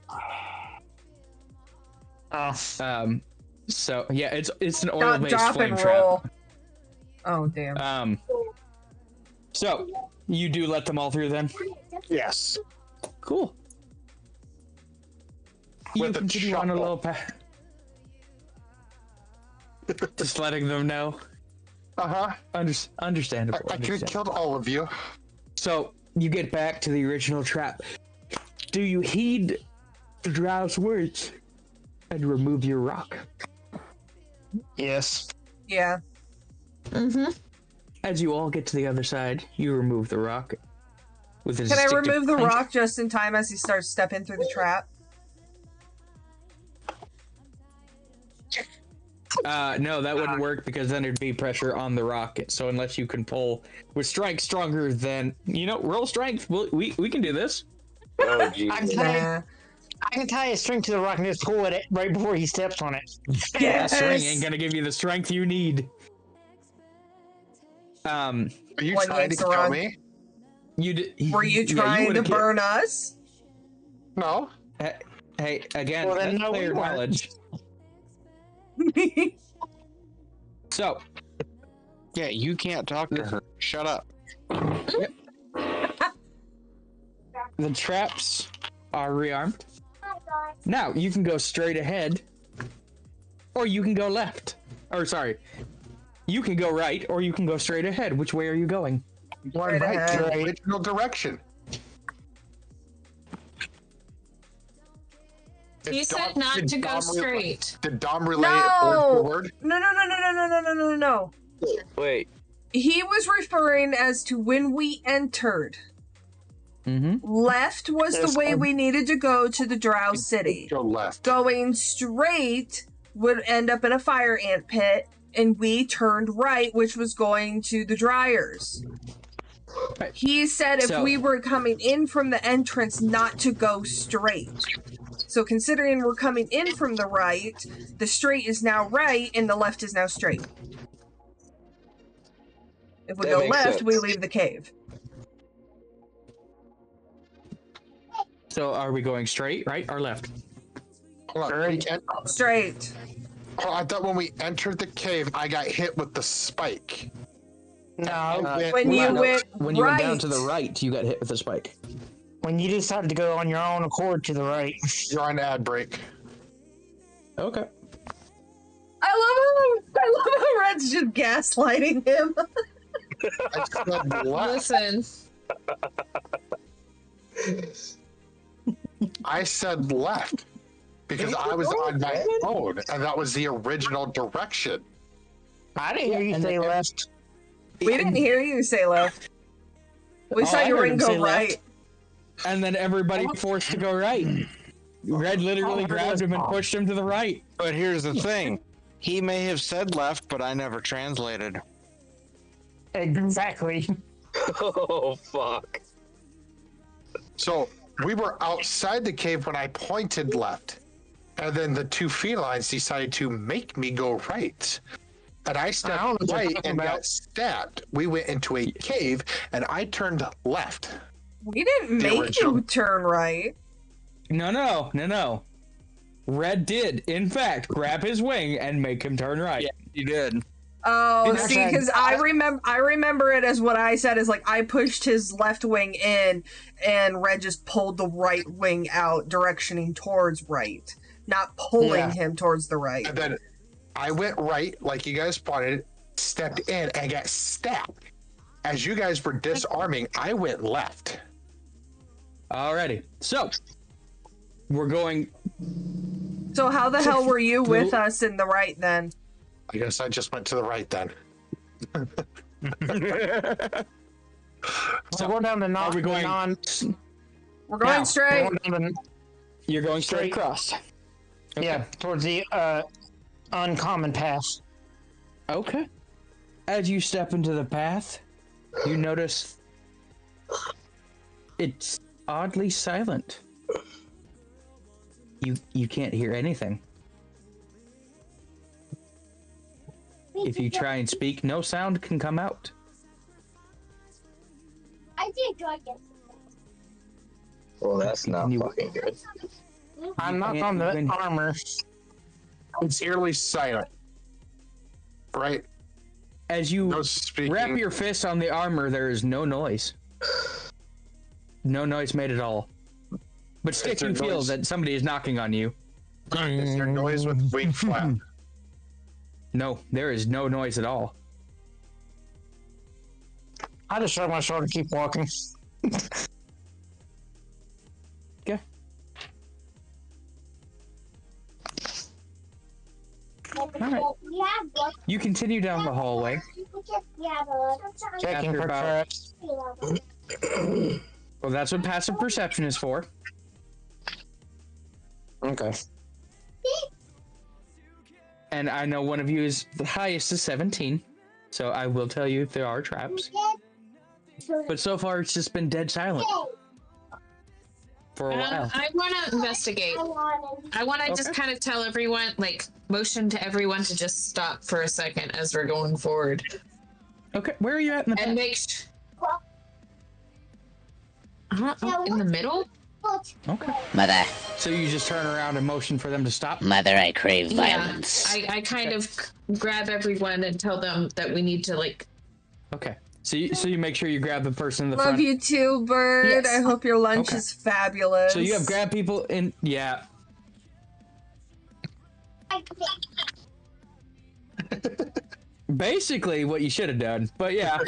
So yeah, it's an oil-based flame trap. Oh damn. So you do let them all through then? Yes. Cool. You continue on a little path. Just letting them know. Understandable. I could have killed all of you. So you get back to the original trap. Do you heed the Drow's words and remove your rock? Yes. Yeah. Mm-hmm. As you all get to the other side, you remove the rock. With a Can I remove the clank. rock just in time as he starts stepping through the trap? No, that wouldn't work because then there'd be pressure on the rock. So unless you can pull with strength stronger than roll strength. We can do this. Oh geez. I can tie a string to the rock and just pull it right before he steps on it. Yeah, string ain't gonna give you the strength you need. Are you trying to kill me? Were you trying to burn us? No. Hey, again, Well, then that's no, player we weren't. knowledge. me. So. Yeah, you can't talk to her. Shut up. Yep. The traps are rearmed. Now, you can go straight ahead, or you can go left. Or, sorry. You can go right, or you can go straight ahead. Which way are you going? Right, the original direction. You said not to go straight. Did Dom relay it word for word? No. Wait. He was referring as to when we entered. Left was the way we needed to go to the Drow City. Go left. Going straight would end up in a fire ant pit, and we turned right, which was going to the Dryers. He said if we were coming in from the entrance, not to go straight. So considering we're coming in from the right, the straight is now right, and the left is now straight. If we go left, we leave the cave. So are we going straight, right, or left? Straight. Oh, I thought when we entered the cave, I got hit with the spike. No, when you went down to the right, you got hit with a spike. When you decided to go on your own accord to the right. You're on ad break. Okay. I love how Red's just gaslighting him. Listen. I said left because I was on my own, and that was the original direction. I didn't hear you say left. We didn't hear you say left. We saw you ring go right. And then everybody forced to go right. Red literally grabbed him and pushed him to the right. But here's the thing. He may have said left, but I never translated. Exactly. Oh, fuck. So we were outside the cave when I pointed left. And then the two felines decided to make me go right. And I stepped right and got stabbed. We went into a cave, and I turned left. We didn't make you turn right. No. Red did, in fact, grab his wing and make him turn right. Yeah, he did. Oh, see, because I remember it as what I said is like I pushed his left wing in, and Red just pulled the right wing out, directioning towards right, not pulling him towards the right. And then I went right, like you guys spotted, stepped in, and got stabbed. As you guys were disarming, I went left. Alrighty, so we're going. So how the hell were you with us in the right then? I guess I just went to the right then. So we're down to non. Are we going? We're going straight. You're going straight across. Okay. Yeah, towards the uncommon path. Okay. As you step into the path, you notice it's oddly silent. You can't hear anything. If you try and speak, no sound can come out. I did like it. Well, that's not fucking good. I'm not on the armor. It's eerily silent. Right? As you wrap your fist on the armor, there is no noise. No noise made at all. But still, you feel that somebody is knocking on you. Is there noise with wing flap? No, there is no noise at all. I just shrug my shoulder and keep walking. Okay. Alright. You continue down the hallway. Checking for traps. Well, that's what passive perception is for. Okay. And I know one of you is the highest is 17, so I will tell you if there are traps. But so far, it's just been dead silent for a while. I want to investigate. I want to just kind of tell everyone, like, motion to everyone to just stop for a second as we're going forward. Okay, where are you at in the and make in the middle? Okay. Mother. So you just turn around and motion for them to stop? Mother, I crave Yeah, violence. I kind of grab everyone and tell them that we need to like. Okay. So you make sure you grab the person in the Love front. you too, Bird. Yes. I hope your lunch is fabulous. So you have grab people in. Yeah. Basically, what you should have done, but yeah.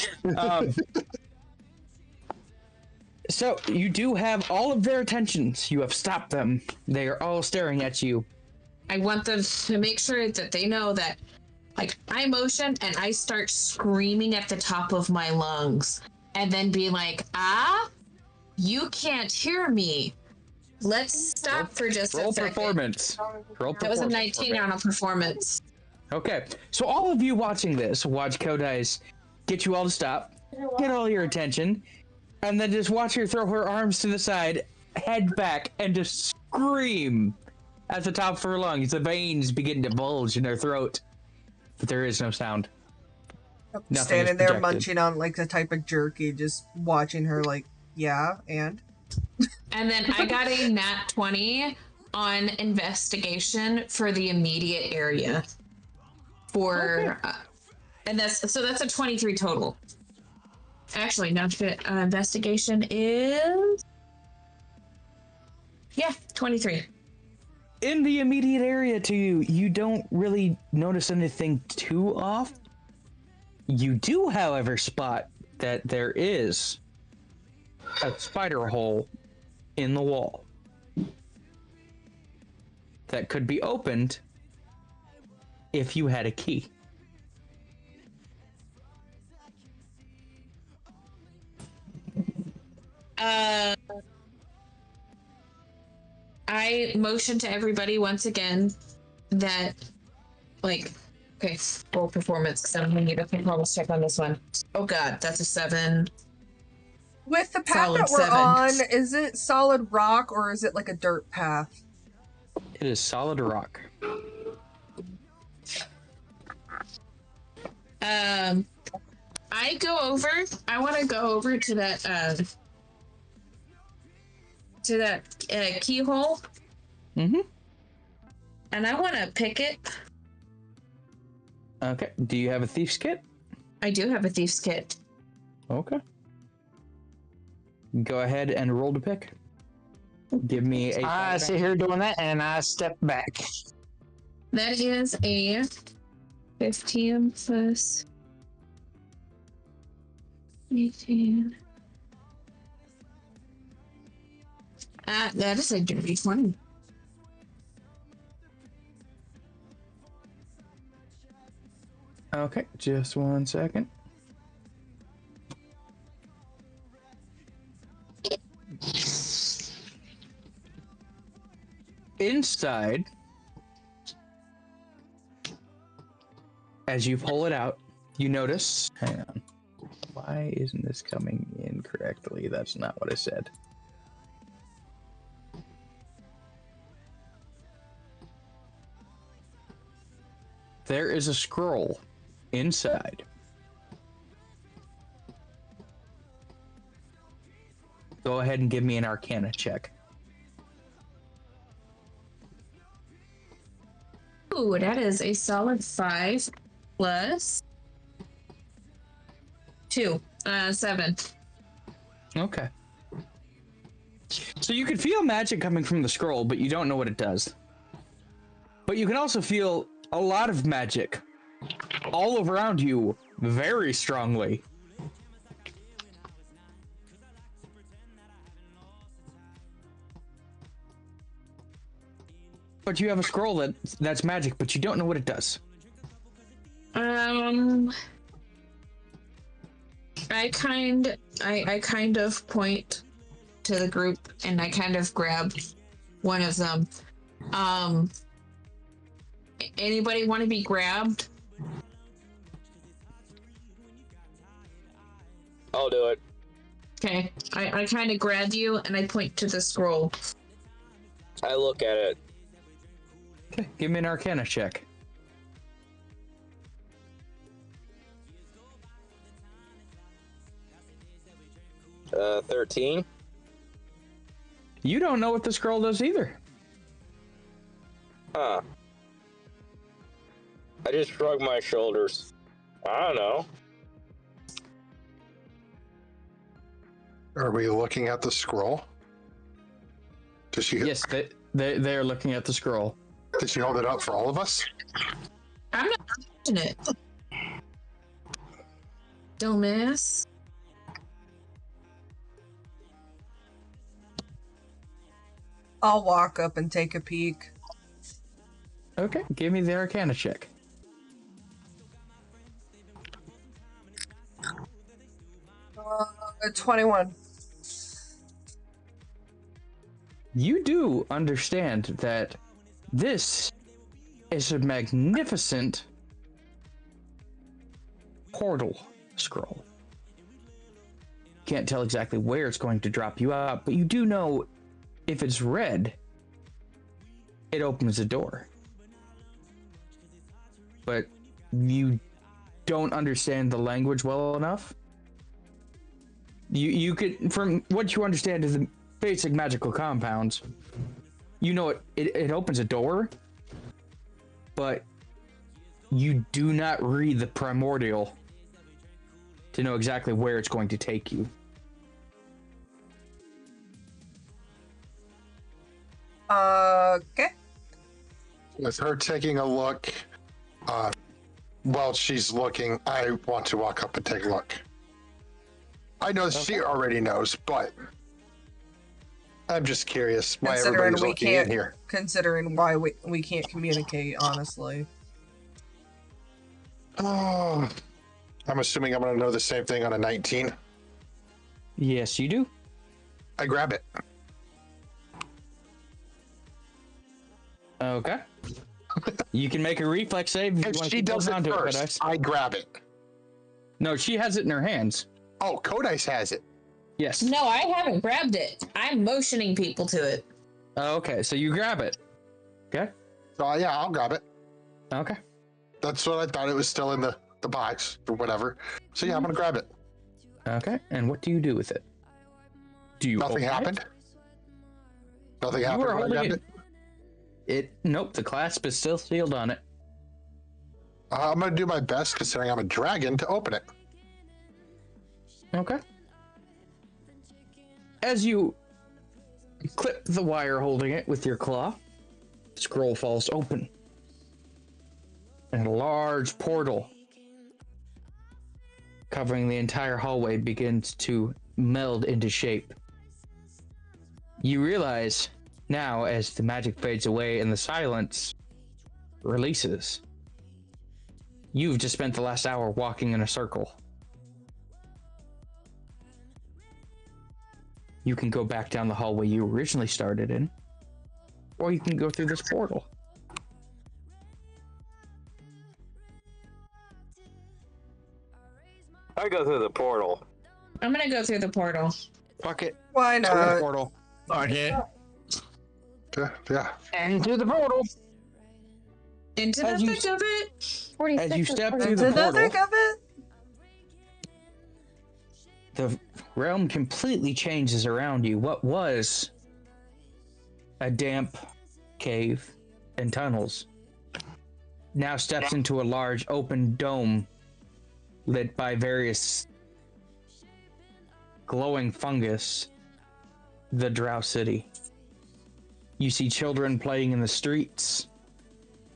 So you do have all of their attentions. You have stopped them. They are all staring at you. I want them to make sure that they know that, like, I motion and I start screaming at the top of my lungs, and then be like, you can't hear me. Let's stop for just a second. Performance. Roll That was a 19 on a performance. Okay, so all of you watching this, watch Kodai's get you all to stop, get all your attention, and then just watch her throw her arms to the side, head back, and just scream at the top of her lungs. The veins begin to bulge in her throat, but there is no sound. Nothing Standing there projected. munching on like the type of jerky, just watching her like, yeah, and? And then I got a nat 20 on investigation for the immediate area. And that's a 23 total. Actually, not fit. Investigation is 23. In the immediate area to you, you don't really notice anything too off. You do, however, spot that there is a spider hole in the wall that could be opened if you had a key. I motion to everybody once again that, like, okay, roll performance because I'm gonna need a performance check on this one. Oh god, that's a 7. With the path Solid that we're 7. on, is it solid rock or is it like a dirt path? It is solid rock. I want to go over to that keyhole. Mm-hmm. And I want to pick it. Okay. Do you have a thief's kit? I do have a thief's kit. Okay. Go ahead and roll to pick. Give me a... I sit here doing that, and I step back. That is a 15 plus 18. That is a dirty 20. Okay, just 1 second. Inside, as you pull it out, you notice... Hang on. Why isn't this coming in correctly? That's not what I said. There is a scroll inside. Go ahead and give me an Arcana check. Ooh, that is a solid 5 plus 2. 7. Okay. So you can feel magic coming from the scroll, but you don't know what it does. But you can also feel a lot of magic all around you very strongly. But you have a scroll that's magic, but you don't know what it does. I kind of point to the group and I kind of grab one of them. Anybody want to be grabbed? I'll do it. Okay, I kind of grab you and I point to the scroll. I look at it. Okay, give me an Arcana check. 13. You don't know what the scroll does either. Huh. I just shrugged my shoulders. I don't know. Are we looking at the scroll? Does she? Yes, they are looking at the scroll. Did she hold it up for all of us? I'm not touching it. Dumbass. I'll walk up and take a peek. Okay, give me the Arcana check. 21. You do understand that this is a magnificent portal scroll. Can't tell exactly where it's going to drop you out, but you do know if it's red, it opens a door. But you don't understand the language well enough. You could, from what you understand is the basic magical compounds, you know it opens a door, but you do not read the primordial to know exactly where it's going to take you. Okay. With her taking a look, while she's looking, I want to walk up and take a look. I know she already knows, but I'm just curious why everybody's looking in here. Considering why we can't communicate, honestly. Oh, I'm assuming I'm going to know the same thing on a 19. Yes, you do. I grab it. Okay. You can make a reflex save if she does it first. I grab it. No, she has it in her hands. Oh, Codice has it. Yes. No, I haven't grabbed it. I'm motioning people to it. Okay, so you grab it. Okay. So yeah, I'll grab it. Okay. That's what I thought. It was still in the box or whatever. So yeah, I'm gonna grab it. Okay. And what do you do with it? Do you? Nothing happened. Nothing happened when I grabbed it. Nope. The clasp is still sealed on it. I'm gonna do my best, considering I'm a dragon, to open it. Okay. As you clip the wire holding it with your claw, the scroll falls open. And a large portal covering the entire hallway begins to meld into shape. You realize now, as the magic fades away and the silence releases, you've just spent the last hour walking in a circle. You can go back down the hallway you originally started in, or you can go through this portal. I go through the portal. I'm gonna go through the portal. Fuck it. Why Through the not? portal. Okay. Yeah. Into the portal. Into the thick of it. 46 As you step and through 46. the portal, Think of it. the realm completely changes around you. What was a damp cave and tunnels now steps into a large open dome lit by various glowing fungus, the Drow City. You see children playing in the streets,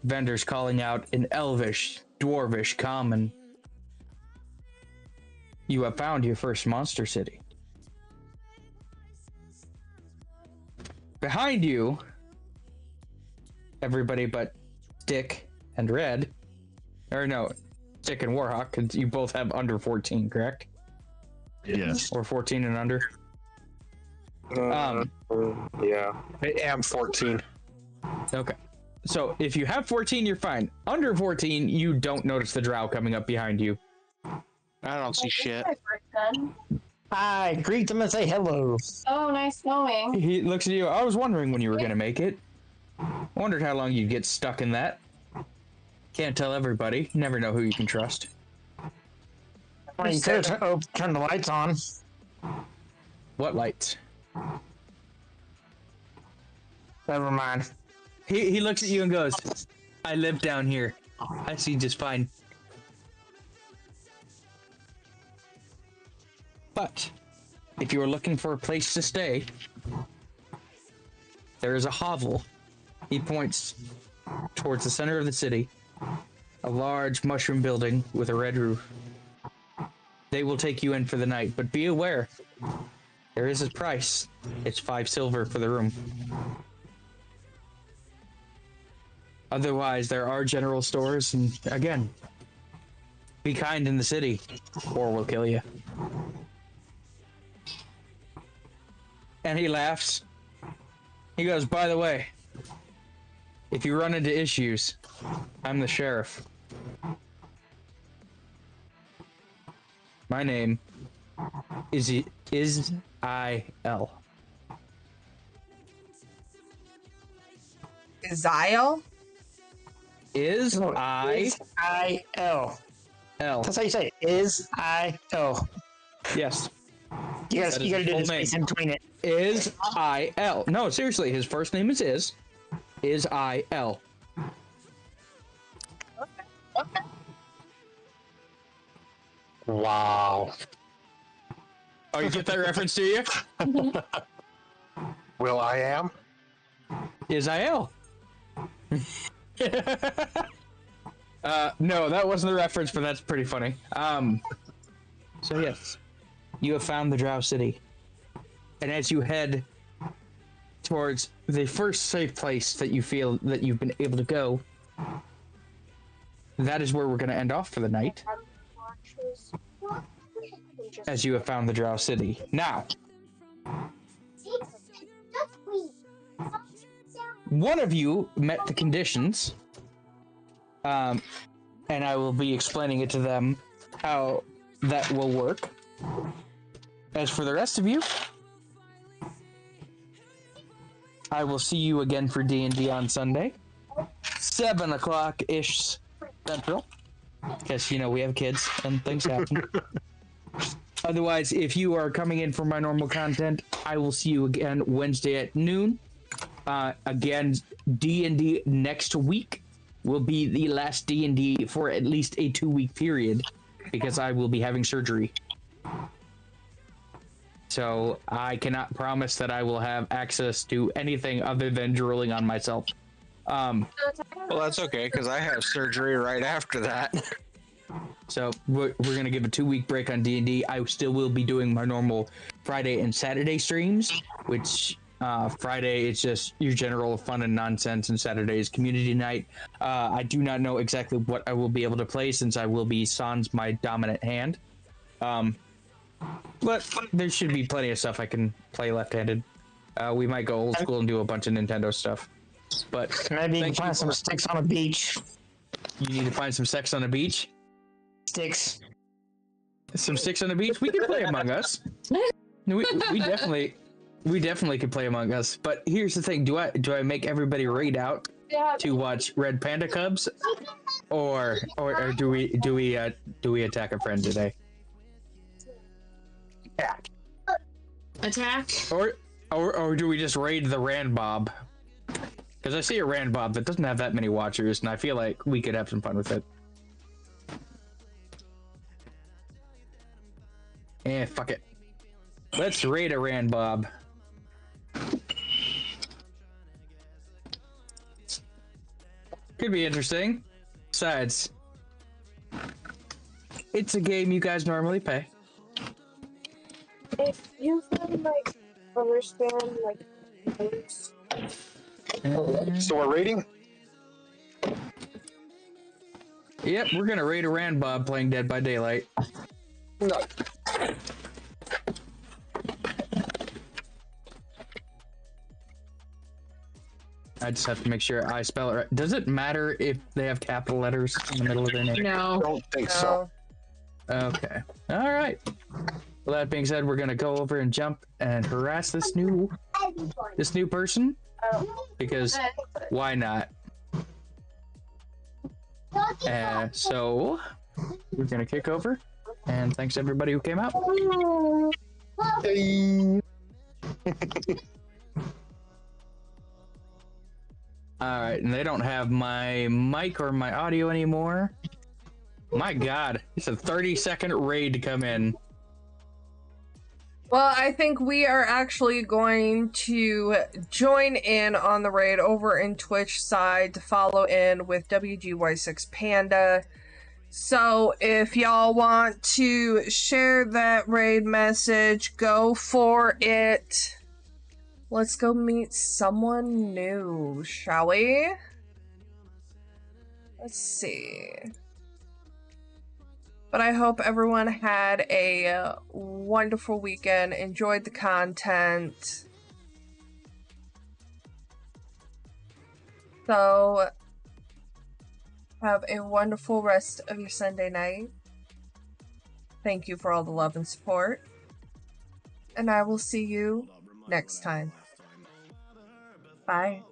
vendors calling out in Elvish, Dwarvish, Common. You have found your first monster city. Behind you, everybody but Stick and Red, or no, Stick and Warhawk, because you both have under 14, correct? Yes. Or 14 and under? Yeah. I am 14. Okay. So if you have 14, you're fine. Under 14, you don't notice the drow coming up behind you. I don't see shit. I greet them and say hello. Oh, nice knowing. He looks at you. I was wondering when you were going to make it. I wondered how long you'd get stuck in that. Can't tell everybody. You never know who you can trust. Well, you could turn the lights on. What lights? Never mind. He looks at you and goes, I live down here. I see just fine. But if you are looking for a place to stay, there is a hovel. He points towards the center of the city. A large mushroom building with a red roof. They will take you in for the night, but be aware, there is a price. It's 5 silver for the room. Otherwise, there are general stores, and again, be kind in the city, or we'll kill you. And he laughs. He goes, by the way, if you run into issues, I'm the sheriff. My name is I.L. Izile? I.L. L. That's how you say it. Is-I-L. Yes. You gotta do the space in between it. Is-I-L. No, seriously, his first name is Is-I-L. Wow. Oh, you get that reference, do you? Will I am? Is-I-L. No, that wasn't the reference, but that's pretty funny. So yes, you have found the Drow City. And as you head towards the first safe place that you feel that you've been able to go, that is where we're going to end off for the night. As you have found the Drow City. Now, one of you met the conditions, and I will be explaining it to them how that will work. As for the rest of you, I will see you again for D&D on Sunday, 7 o'clock-ish Central, because, you know, we have kids and things happen. Otherwise, if you are coming in for my normal content, I will see you again Wednesday at noon. Again, D&D next week will be the last D&D for at least a 2-week period, because I will be having surgery. So I cannot promise that I will have access to anything other than drooling on myself. Well, that's okay, because I have surgery right after that. So we're going to give a 2-week break on D&D. I still will be doing my normal Friday and Saturday streams, which Friday is just your general fun and nonsense, and Saturday is community night. I do not know exactly what I will be able to play, since I will be sans my dominant hand. But there should be plenty of stuff I can play left-handed. We might go old school and do a bunch of Nintendo stuff. But maybe you can find some sticks on a beach. You need to find some sex on a beach? Sticks. Some sticks on the beach? We can play Among Us. We definitely could play Among Us. But here's the thing: do I make everybody raid out to watch Red Panda Cubs, or do we attack a friend today? Attack. Or do we just raid the Randbob? Because I see a Randbob that doesn't have that many watchers, and I feel like we could have some fun with it. Fuck it. Let's raid a Randbob. Could be interesting. Besides, it's a game you guys normally pay. If you can, like, understand, like, things. So we're raiding? Yep, we're gonna raid a Randbob playing Dead by Daylight. No. I just have to make sure I spell it right. Does it matter if they have capital letters in the middle of their name? No. I don't think so. Okay. All right. Well, that being said, we're gonna go over and jump and harass this new person, because why not? So we're gonna kick over, and thanks to everybody who came out. All right, and they don't have my mic or my audio anymore. My God, it's a 30-second raid to come in. Well, I think we are actually going to join in on the raid over in Twitch side to follow in with WGY6 Panda. So if y'all want to share that raid message, go for it. Let's go meet someone new, shall we? Let's see. But I hope everyone had a wonderful weekend, enjoyed the content. So, have a wonderful rest of your Sunday night. Thank you for all the love and support. And I will see you next time. Bye.